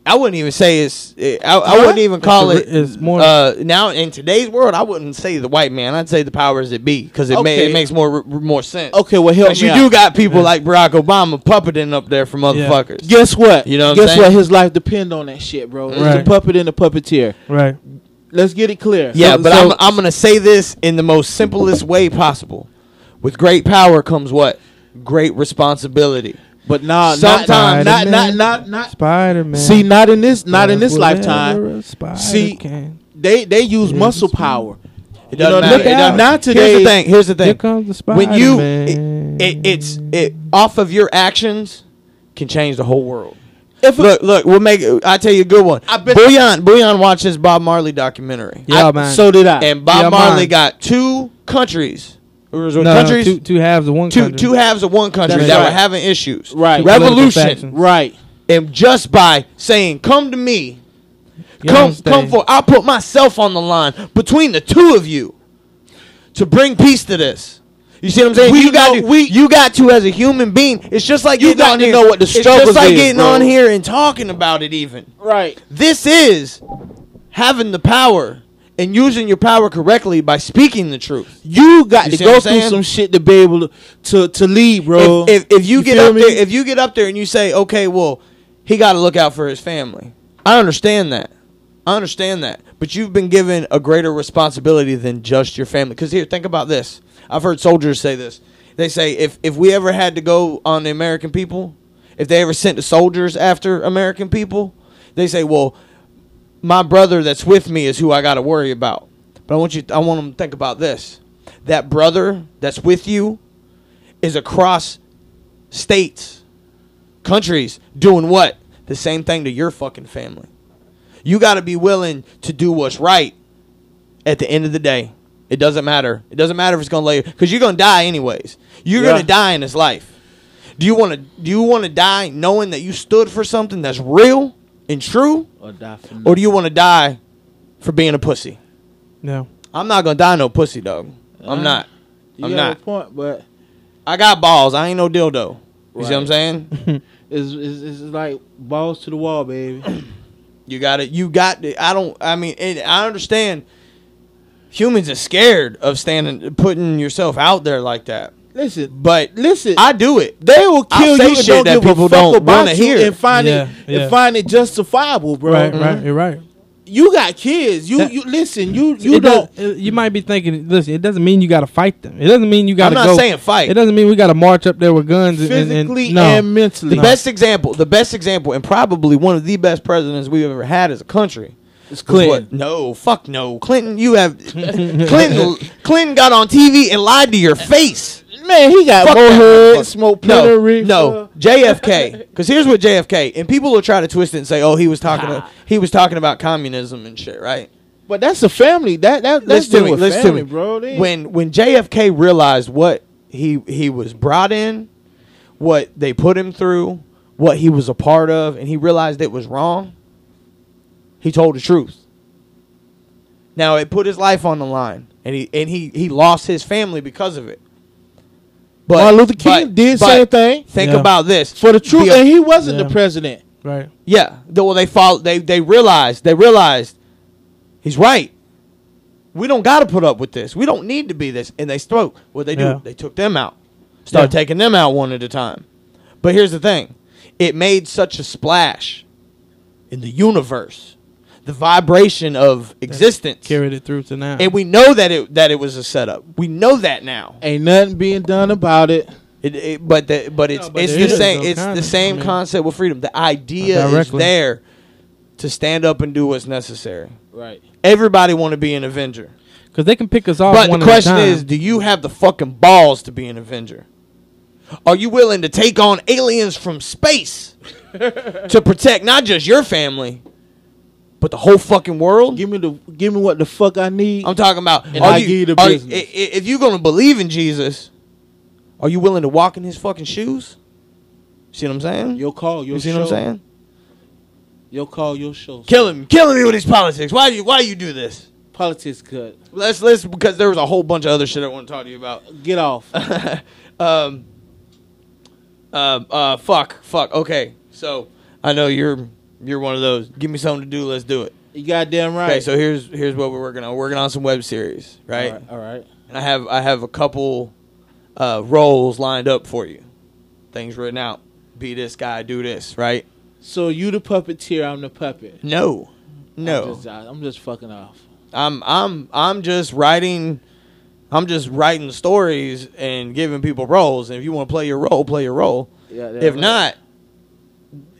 I wouldn't even say it's. I wouldn't even call it. It's more. Now in today's world, I wouldn't say the white man. I'd say the powers that be because it Okay. makes more sense. Okay, well, help Because me you out. do got people like Barack Obama puppeting up there for motherfuckers. Guess what? You know what I'm Guess saying? what? His life depend on that shit, bro. It's Right. the puppet and the puppeteer. right. Let's get it clear. Yeah, So- but so- I'm gonna say this in the most simplest way possible. With great power comes what? Great responsibility. But nah, Sometimes- not. Spider-Man. See, not in this Whatever lifetime. a spider See, can. They use Yeah, muscle it's- power. It doesn't know, matter. look It doesn't out. matter. Not today. Here's the Here thing. comes the Spider-Man. When you it's off of your actions can change the whole world. Look, we'll make it. I tell you a good one. I bet- Booyon watched this Bob Marley documentary. Yeah, man. So did I. And Bob Yeah, Marley mine. got two countries. no, countries? two halves of one country. Two halves of one country That's that right. were having issues. Right. Revolution. Factions. right. And just by saying, come to me, You come understand? for, I'll put myself on the line between the two of you to bring peace to this. You see what I'm saying? We You got know- to, we- you got to as a human being. It's just like You getting got on to here. know what the It's struggles just like is, getting bro. on here and talking about it. Even Right. this is having the power and using your power correctly by speaking the truth. You got You to see go what I'm through saying? some shit to be able to lead, bro. If you get feel up me? there, if you get up there and you say, okay, well, he got to look out for his family. I understand that. But you've been given a greater responsibility than just your family. Because here, think about this. I've heard soldiers say this. They say if we ever had to go on the American people, if they ever sent the soldiers after American people, they say, well, my brother that's with me is who I got to worry about. But I want them to think about this. That brother that's with you is across states, countries, doing what? The same thing to your fucking family. You got to be willing to do what's right at the end of the day. It doesn't matter. It doesn't matter if it's going to lay, because you're going to die anyways. You're going to die in this life. Do you want to die knowing that you stood for something that's real? and true, Or die for or do you want to die for being a pussy? No. I'm not gonna die no pussy, dog. I'm not. You I'm got not. a point, but I got balls. I ain't no dildo. You see what I'm Right. saying? it's like balls to the wall, baby. You got it. You got it. I understand. Humans are scared of putting yourself out there like that. Listen, But listen. I do it. They will I'll kill say you and shit don't that give people a fuck don't about wanna you hear. and find Yeah, and find it justifiable, bro. Right, right, you're right. You got kids. You That- listen. You It don't. you might be thinking, listen, it doesn't mean you got to fight them. It doesn't mean you got I'm to not go. saying fight. It doesn't mean we got to march up there with guns Physically no. and mentally. The best example, and probably one of the best presidents we've ever had as a country. It's was Clinton. what- No, fuck no. Clinton, you have Clinton got on TV and lied to your face. Man, he got Fuck more that head, motherfucker. smoke No, plenty of reefer. no, JFK. Because here's what JFK, and people will try to twist it and say, "Oh, he was talking about communism and shit," right? But that's a family. That's Listen to me. with Listen family, to me, bro. They- When JFK realized what he was brought in, what they put him through, what he was a part of, and he realized it was wrong, he told the truth. Now it put his life on the line, and he lost his family because of it. But Martin Luther King did same thing Think Yeah. about this for the truth, and he wasn't Yeah. the president. Right. Yeah. Well, they realized he's right. We don't got to put up with this. We don't need to be this. And they spoke. What they do? Yeah. They took them out. Started taking them out one at a time. But here's the thing. It made such a splash in the universe. The vibration of existence. Carried it through to now. And we know that it was a setup. We know that now. Ain't nothing being done about it. But it's but it's there the is same. though, It's kinda. the same I mean, concept with freedom. The idea is directly. there to stand up and do what's necessary. Right. Everybody want to be an Avenger, Because they can pick us off but one the at a question time. is, do you have the fucking balls to be an Avenger? Are you willing to take on aliens from space to protect not just your family, but the whole fucking world? Give me what the fuck I need. I'm talking about. And I give you the business. If you're gonna believe in Jesus, are you willing to walk in his fucking shoes? See what I'm saying? Your call, your You see show. what I'm saying? Your call, your show. Killing me with his politics. Why you do this? Politics cut. Let's because there was a whole bunch of other shit I want to talk to you about. Get off. Fuck. Okay, so I know you're one of those. Give me something to do. Let's do it. You goddamn right. Okay, so here's what we're working on. We're working on some web series, right? All right. And I have a couple roles lined up for you. Things written out. Be this guy. Do this. Right? So you the puppeteer, I'm the puppet. No. I'm just fucking off. I'm just writing. I'm just writing stories and giving people roles. And if you want to play your role, play your role. Yeah, If not,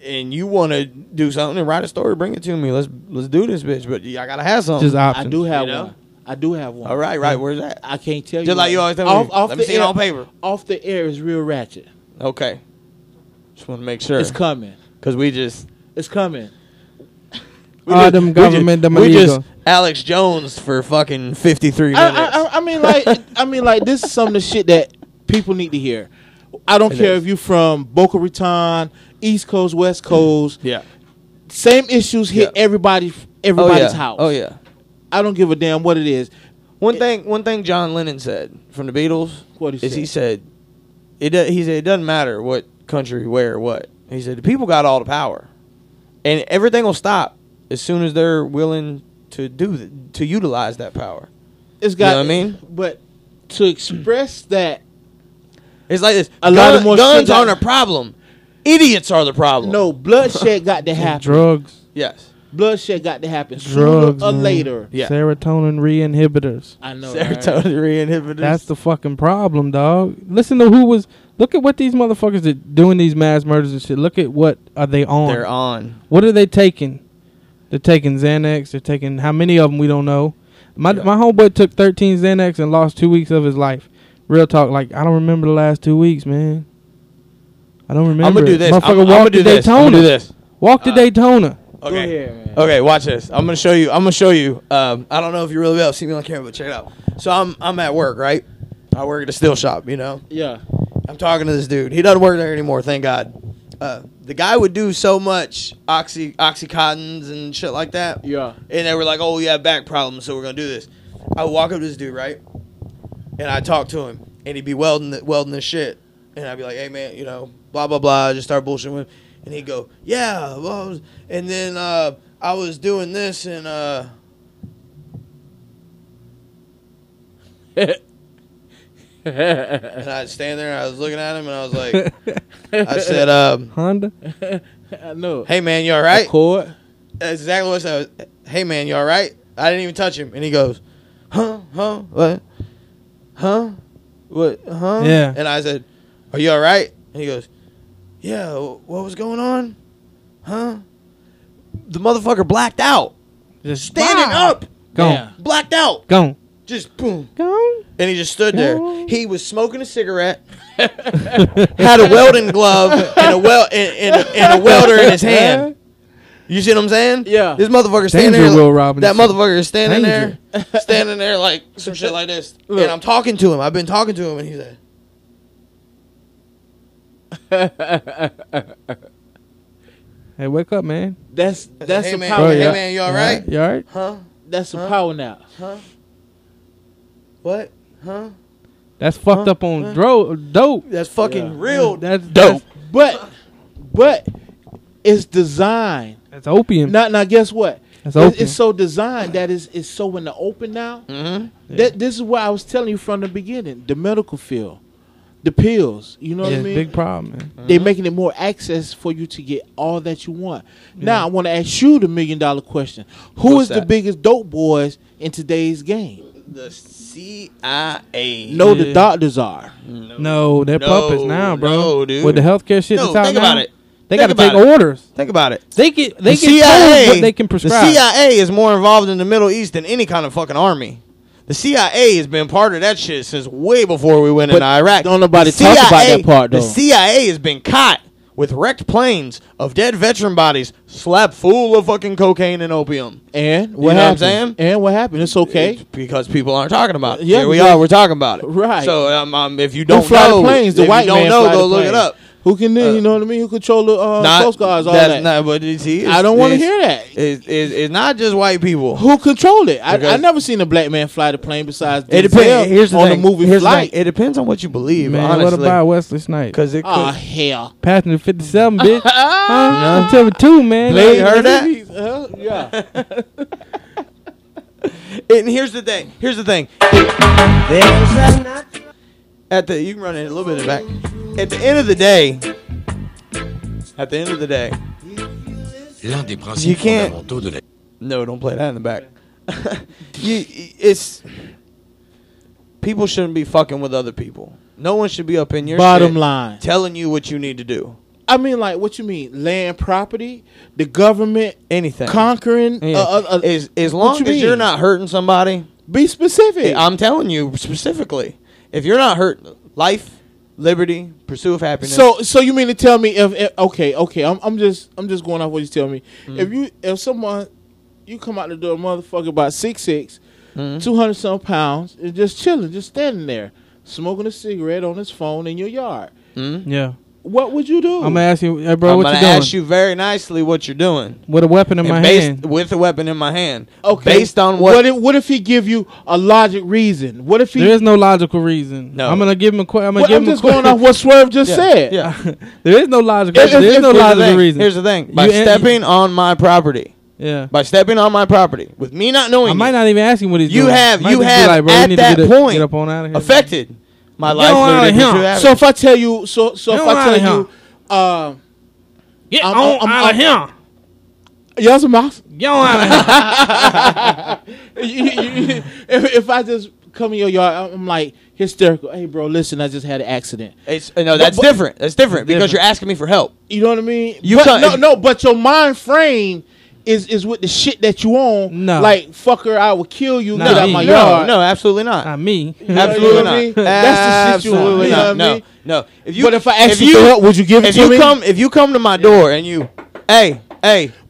and you want to do something and write a story, bring it to me. Let's do this, bitch. But I gotta have something. Just options. I do have You know? one. I do have one. All right. Where's that? I can't tell you. Just like you always tell me. Off Let me the see it air- on paper. Off the air is real ratchet. Okay. Just want to make sure It's coming. because we just It's coming. Them government, them we illegal. just Alex Jones for fucking 53 minutes. I mean, like this is some of the shit that people need to hear. I don't It care is. if you're from Boca Raton, East Coast, West Coast. Yeah. Same issues hit Yeah. everybody's yeah. house. Oh yeah. I don't give a damn what it is. One thing John Lennon said from the Beatles What he is said? he said it doesn't matter what country, where, what. He said the people got all the power, and everything will stop as soon as they're willing to to utilize that power. It's got. You know what I mean? But to express that, It's like this. A lot of more guns shit aren't a problem. Idiots are the problem. no bloodshed got to happen. Drugs. Yes. Bloodshed got to happen Drugs, sooner or man. later. Yeah. Serotonin re-inhibitors. I know. Right? Serotonin re-inhibitors. That's the fucking problem, dog. Listen to look at what these motherfuckers are doing, these mass murders and shit. Look at what are they on. They're on. What are they taking? They're taking Xanax. They're taking, how many of them we don't know. My homeboy took 13 Xanax and lost 2 weeks of his life. Real talk, like, I don't remember the last 2 weeks, man. I don't remember. I'm gonna do it. this. Motherfucker I'm walked gonna to do this. I'm Daytona. gonna do this. Walk to Daytona. Okay. Go ahead, man. Okay, watch this. I'm gonna show you. I don't know if you really will see me on camera, but check it out. So I'm at work, right? I work at a steel shop, you know. Yeah. I'm talking to this dude. He doesn't work there anymore, thank God. the guy would do so much Oxycontins and shit like that. Yeah. And they were like, oh, you have back problems, so we're going to do this. I would walk up to this dude, right? And I'd talk to him. And he'd be welding this shit. And I'd be like, hey, man, you know, blah, blah, blah. Just start bullshitting with him. And he'd go, yeah. Well, and then I was doing this and... and I'd stand there and I was looking at him and I was like, I said, Honda. I know. hey, man, you all right? Accord. That's exactly what I said. Hey, man, you all right? I didn't even touch him. And he goes, huh, what, huh, what, huh? Yeah. And I said, are you all right? And he goes, yeah, what was going on? Huh? The motherfucker blacked out. Just Standing up. Gone. Yeah. Blacked out. Gone. Just boom. Gone. And he just stood there. Gone. He was smoking a cigarette, had a welding glove, and a welder in his hand. You see what I'm saying? Yeah. This motherfucker standing Danger, there. Will Robinson. That motherfucker is standing Danger. there, standing there like some shit like this. Look. And I'm talking to him. I've been talking to him, and he's like, Hey, wake up, man. That's hey, a man, power hey, nap. man, you all right? You all right? Huh? That's a power nap. What? Huh? That's fucked up on dope. That's fucking real. That's dope. But it's designed. That's opium. Now guess what? That's opium. It's so designed that it's so in the open now. Mm-hmm. This is what I was telling you from the beginning. The medical field, the pills. You know what I mean? Big problem, man. They're making it more access for you to get all that you want. Now I want to ask you the $1 million question: Who What's is the that? biggest dope boys in today's game? The CIA. No, the doctors are. No, they're No, puppets now, bro. no, dude. With the healthcare shit No, that's out think now, about it. They Think got to take about it. orders. Think about it. They get The told what they can prescribe. The CIA is more involved in the Middle East than any kind of fucking army. The CIA has been part of that shit since way before we went But into Iraq. don't nobody The talk about that part, though. The CIA has been caught with wrecked planes of dead veteran bodies slapped full of fucking cocaine and opium. And know what what I'm happened? saying? And what happened? It's okay. It's because people aren't talking about it. Yeah, Here we because- are. We're talking about it. Right. So if you Don't don't fly know, the planes. The if white you don't man know, fly go the look it planes. up. Who can you know what I mean? Who control the Coast Guards? All that's that. not. But see, I don't want to hear that. It's not just white people. Who control it? I Because- never seen a black man fly the plane besides It Denzel depends. Here's the on thing. the movie Here's the Flight. thing. It depends on what you believe. Man, honestly, what about Wesley Snipes? because it could. Oh hell! Passenger 57, bitch. Huh? Tell me two, man. Blade, you heard that? Yeah. And here's the thing. You can run it a little bit back. At the end of the day, L'un des principes You can't- fondamentaux de la... no, don't play that in the back. It's people shouldn't be fucking with other people. No one should be up in your Bottom shit line. telling you what you need to do. I mean, like, what you mean? Land property, the government Anything. conquering. Yeah. As long you as you're mean? not hurting somebody, Be specific. I'm telling you specifically, if you're not hurting life, liberty, pursuit of happiness. So you mean to tell me if okay, I'm just going off what you tell me. If someone you come out the door, motherfucker about 6'6", 200 some pounds, and just chilling, just standing there, smoking a cigarette on his phone in your yard, Yeah. what would you do? I'm gonna ask you, hey, bro, I'm what gonna you doing? ask you very nicely what you're doing. With a weapon in my And hand. with a weapon in my hand. Okay. Based on what? What if he give you a logic reason? What if he? There is no logical reason. No. I'm gonna give him a I'm gonna Well, give I'm him just a going off what Swerve just said. Yeah. There is no logical. If- There is no Here's the logical thing. reason. Here's the thing. By You- stepping on my property, Yeah. with me not knowing I might you, not even ask him what he's You doing. have- Might you just be have like, bro, we at need to that point get up on out of here. affected my Get life, on out liberty, of pursuit here. of happiness. So if I tell you, so if Get I on tell outta you, Get I'm- on I'm- out of here. yes, mouse. Get on out of here. If I just come in your yard, I'm like hysterical. Hey, bro, listen, I just had an accident. That's different. That's different because you're asking me for help. You know what I mean? You But can't- no, but your mind frame is with the shit that you own. No. Like, fucker, I will kill you. Not Get out me. my No, yard. no, absolutely not. Not me. Absolutely what not. I mean? That's the shit you want. Absolutely You know not. what I No, mean? no. If you, But if I ask if you for help, would you give it if to you me? come, if you come to my door and you, hey,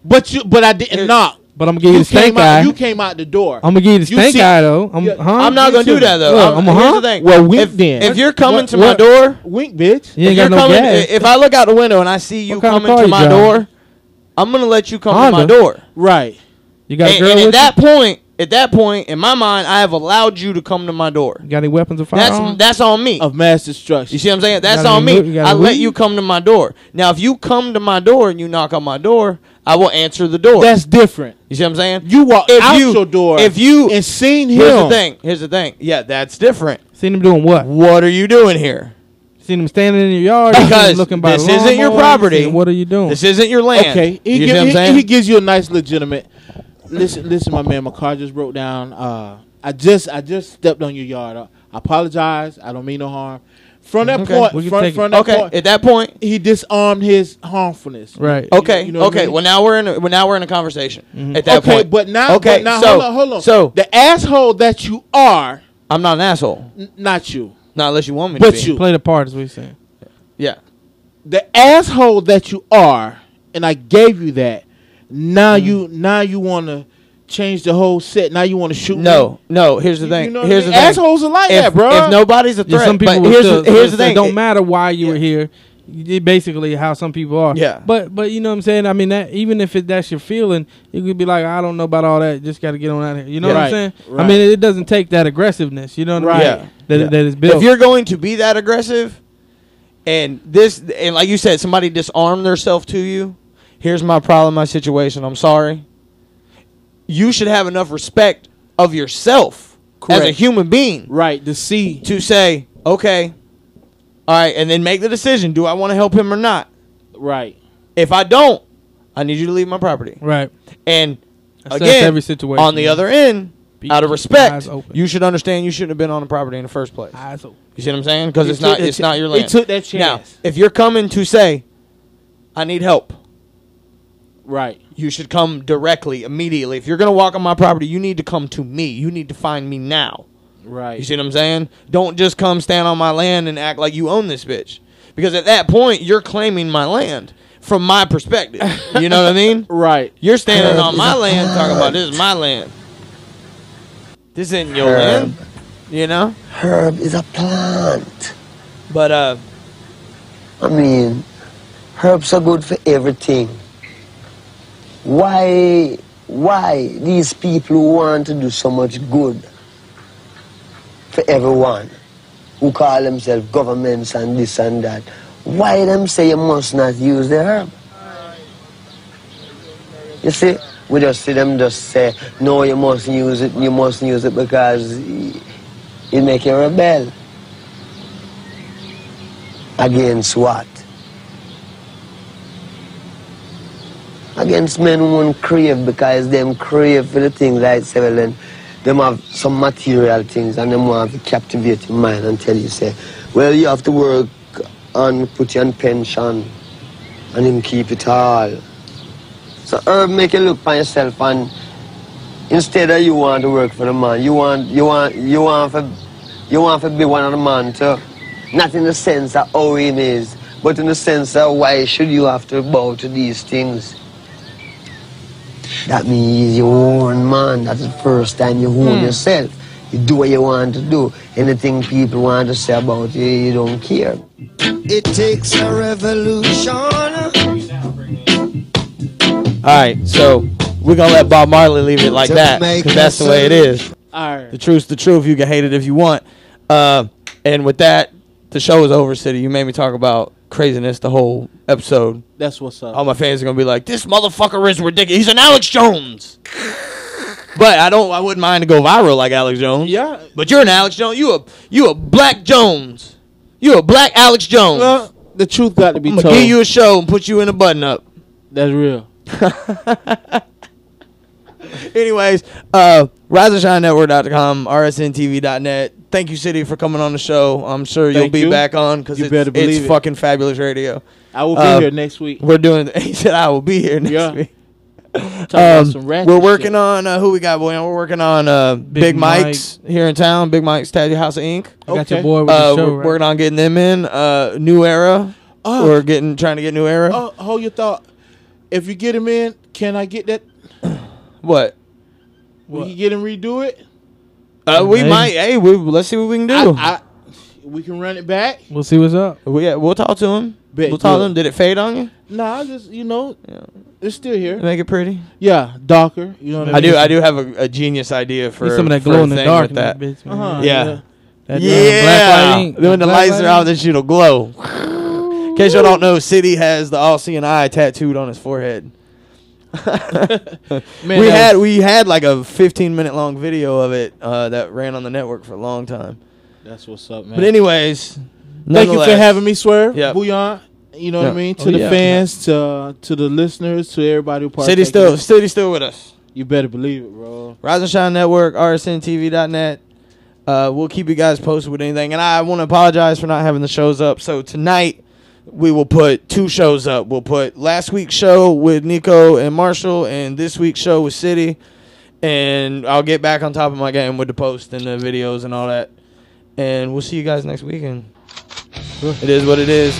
But I didn't knock. But I'm gonna give you the stank eye. You came out the door. I'm gonna give you the stank eye though. Yeah, I'm not gonna do that though. Look, Here's the thing. Well, wink then. If you're coming to my door, wink, bitch. You ain't got no gas. if I look out the window and I see you What kind of coming car to you my driving? door, I'm gonna let you come to my Honda. door. Right. You got a And, girl and with at that point, in my mind, I have allowed you to come to my door. you? Got any weapons or firearms? That's on me. Of mass destruction. You see what I'm saying? That's got on any me. you got I any let weed? you come to my door. Now, if you come to my door and you knock on my door, I will answer the door. That's different. You see what I'm saying? You walk out your door and seen him. Here's the thing. Yeah, that's different. Seen him doing what? What are you doing here? Seen him standing in your yard? You seen him Because looking by this the isn't your lawnmower? property. You seen- What are you doing? This isn't your land. Okay. You see what I'm saying? He gives you a nice legitimate. Listen, my man. My car just broke down. I just stepped on your yard. I apologize. I don't mean no harm. From that Okay. point, We can from take it. that Okay, point, at that point, he disarmed his harmfulness. Right. okay, You know what I okay. mean? Well, now we're in a conversation. At that Okay, point, but now, okay. So, hold on. So The asshole that you are, I'm not an asshole. not you, Not unless you want me but to be. you. Play the part is what he's saying. Yeah. The asshole that you are, and I gave you that. Now you want to change the whole set. Now you want to shoot me. No. Here's the thing. You know what Here's I the mean? thing. Assholes are like If, that, bro. if nobody's a Yeah, threat, some people but will here's still, the it thing. don't matter why you were here. Basically, how some people are. Yeah. But you know what I'm saying. I mean, that even if that's your feeling, you could be like, I don't know about all that. Just got to get on out of here. You know Yeah. what I'm Right, saying? right. I mean, it doesn't take that aggressiveness. You know what I mean? Right. Yeah. That is built. If you're going to be that aggressive, and like you said, somebody disarmed themselves to you. Here's my problem, my situation. I'm sorry. You should have enough respect of yourself as a Correct. human being Right, to see. to say, okay, all right, and then make the decision. Do I want to help him or not? Right. If I don't, I need you to leave my property. right. And Assess again, every situation, on the man. other end, Be- out of eyes respect, open. you should understand you shouldn't have been on the property in the first place. Eyes open. You see what I'm saying? Because He it's not took the it's not your land. He took that Now, chance. if you're coming to say, I need help, Right. you should come directly, immediately. If you're going to walk on my property, you need to come to me. You need to find me now. Right. You see what I'm saying? Don't just come stand on my land and act like you own this bitch. Because at that point, you're claiming my land from my perspective. You know what I mean? Right. You're standing on my land talking about this is my land. This isn't your land. You know? Herb is a plant. But, I mean, herbs are good for everything. Why these people who want to do so much good for everyone, who call themselves governments and this and that, why them say you must not use the herb? You see, we just see them just say, no, you mustn't use it because it make you rebel. Against what? Against men who won't crave, because them crave for the things like several, them have some material things and them want to captivate your mind and tell you, say, well, you have to work and put you on pension and him keep it all. So herb make you look for yourself, and instead of you want to work for the man, you want to be one of the man too. Not in the sense of how him is, but in the sense of why should you have to bow to these things. That means you own man. That's the first time you own yourself. You do what you want to do. Anything people want to say about you, you don't care. It takes a revolution. all right, so we're going to let Bob Marley leave it like that because that's the way it is. All right. The truth's the truth. You can hate it if you want. And with that, the show is over, City. You made me talk about craziness the whole episode. That's what's up. All my fans are gonna be like, "This motherfucker is ridiculous. He's an Alex Jones." But I wouldn't mind to go viral like Alex Jones. Yeah. But you're an Alex Jones. You a Black Jones. You a Black Alex Jones. Well, the truth got to be I'm told. gonna give you a show and put you in a button up. That's real. Anyways, RiseAndShineNetwork.com, RSNTV.net. Thank you, City, for coming on the show. I'm sure you'll Thank be you. back on because You better it's believe it. fucking fabulous radio. I will be here next week. We're doing. He said I will be here next Yeah. week. Talking about some ratchet We're working shit. on who we got, Booyon. We're working on Big Mike's here in town. Big Mike's Tattoo House of Ink. I got your Okay. boy with the show, We're right? working on getting them in. New Era. Oh. We're trying to get New Era. Oh, hold your thought. If you get him in, can I get that? What? We can get him redo it. We might. Hey, let's see what we can do. We can run it back. We'll see what's up. We'll talk to him. Bet We'll talk to good. him. Did it fade on you? Nah, just it's still here. Make it pretty. Yeah, darker. You know what I mean? I do have a genius idea for Need some of that for glow a in the thing dark with in that. bitch, man. Uh-huh. Yeah. That Yeah. black light ink. When the Black lights light are out, ink. this shit'll glow. In case y'all don't know, City has the all-seeing eye tattooed on his forehead. Man, we had like a 15-minute long video of it that ran on the network for a long time. That's what's up, man. But anyways, thank you for having me, Swerve. Yep. Booyon. You know what I mean? To Oh, the yeah. fans, to the listeners, to everybody who City participated. still with us. You better believe it, bro. Rise and Shine Network, rsntv.net. We'll keep you guys posted with anything. And I want to apologize for not having the shows up. So tonight, we will put 2 shows up. We'll put last week's show with Nico and Marshall and this week's show with City. And I'll get back on top of my game with the post and the videos and all that. And we'll see you guys next weekend. It is what it is.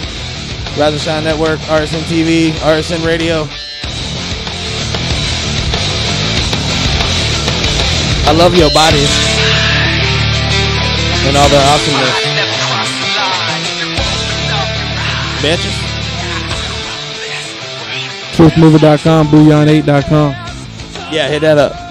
Rise and Shine Network, RSN TV, RSN Radio. I love your bodies and all the awesomeness. Bitches. Truthmover.com, Booyon8.com. Yeah, hit that up.